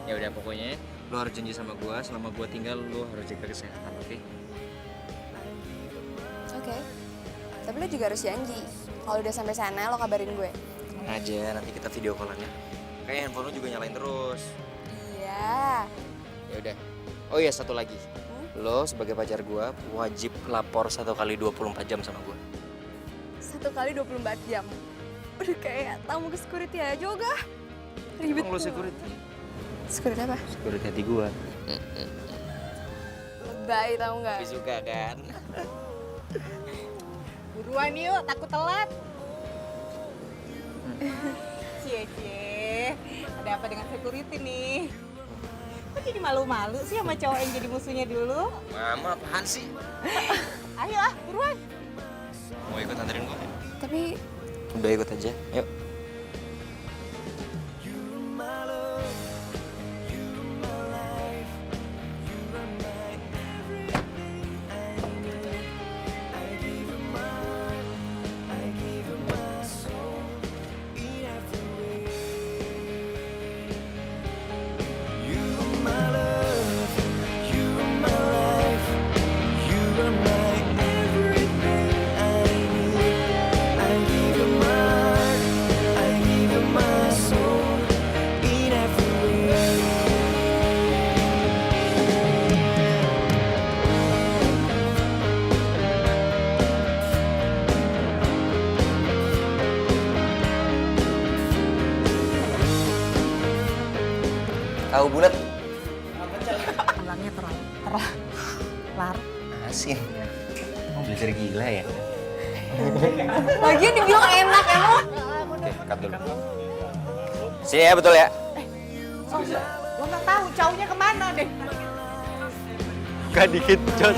Ya udah pokoknya lo harus janji sama gue selama gue tinggal lo harus jaga kesehatan, oke? Oke. Tapi lo juga harus janji. Kalau udah sampai sana lo kabarin gue. Aja nanti kita video callan ya. Kayak handphone lo juga nyalain terus. Iya. Ya udah. Oh iya satu lagi. Lo sebagai pacar gue wajib lapor 1 kali 24 jam sama gue. 1 kali 24 jam. Udah kayak tamu ke security aja juga. Ribet. Emang lo security? Security apa? Security hati gue. Lebay tau nggak? Tapi suka kan? Buruan yuk, takut telat. Cie, ada apa dengan security nih? Kok jadi malu-malu sih sama cowok yang jadi musuhnya dulu? Mama apaan sih? Ayo ah, buruan. Mau ikut anterin gue? Tapi Udah ikut aja, yuk. Tahu bulat? Pulangnya terlar. Asin. Mau belajar gila ya? lagian dibilang enak emang. Oke, cut dulu. Sini ya, betul ya? Oh, gua nggak tahu cowoknya kemana deh. Gak dikit, Jos.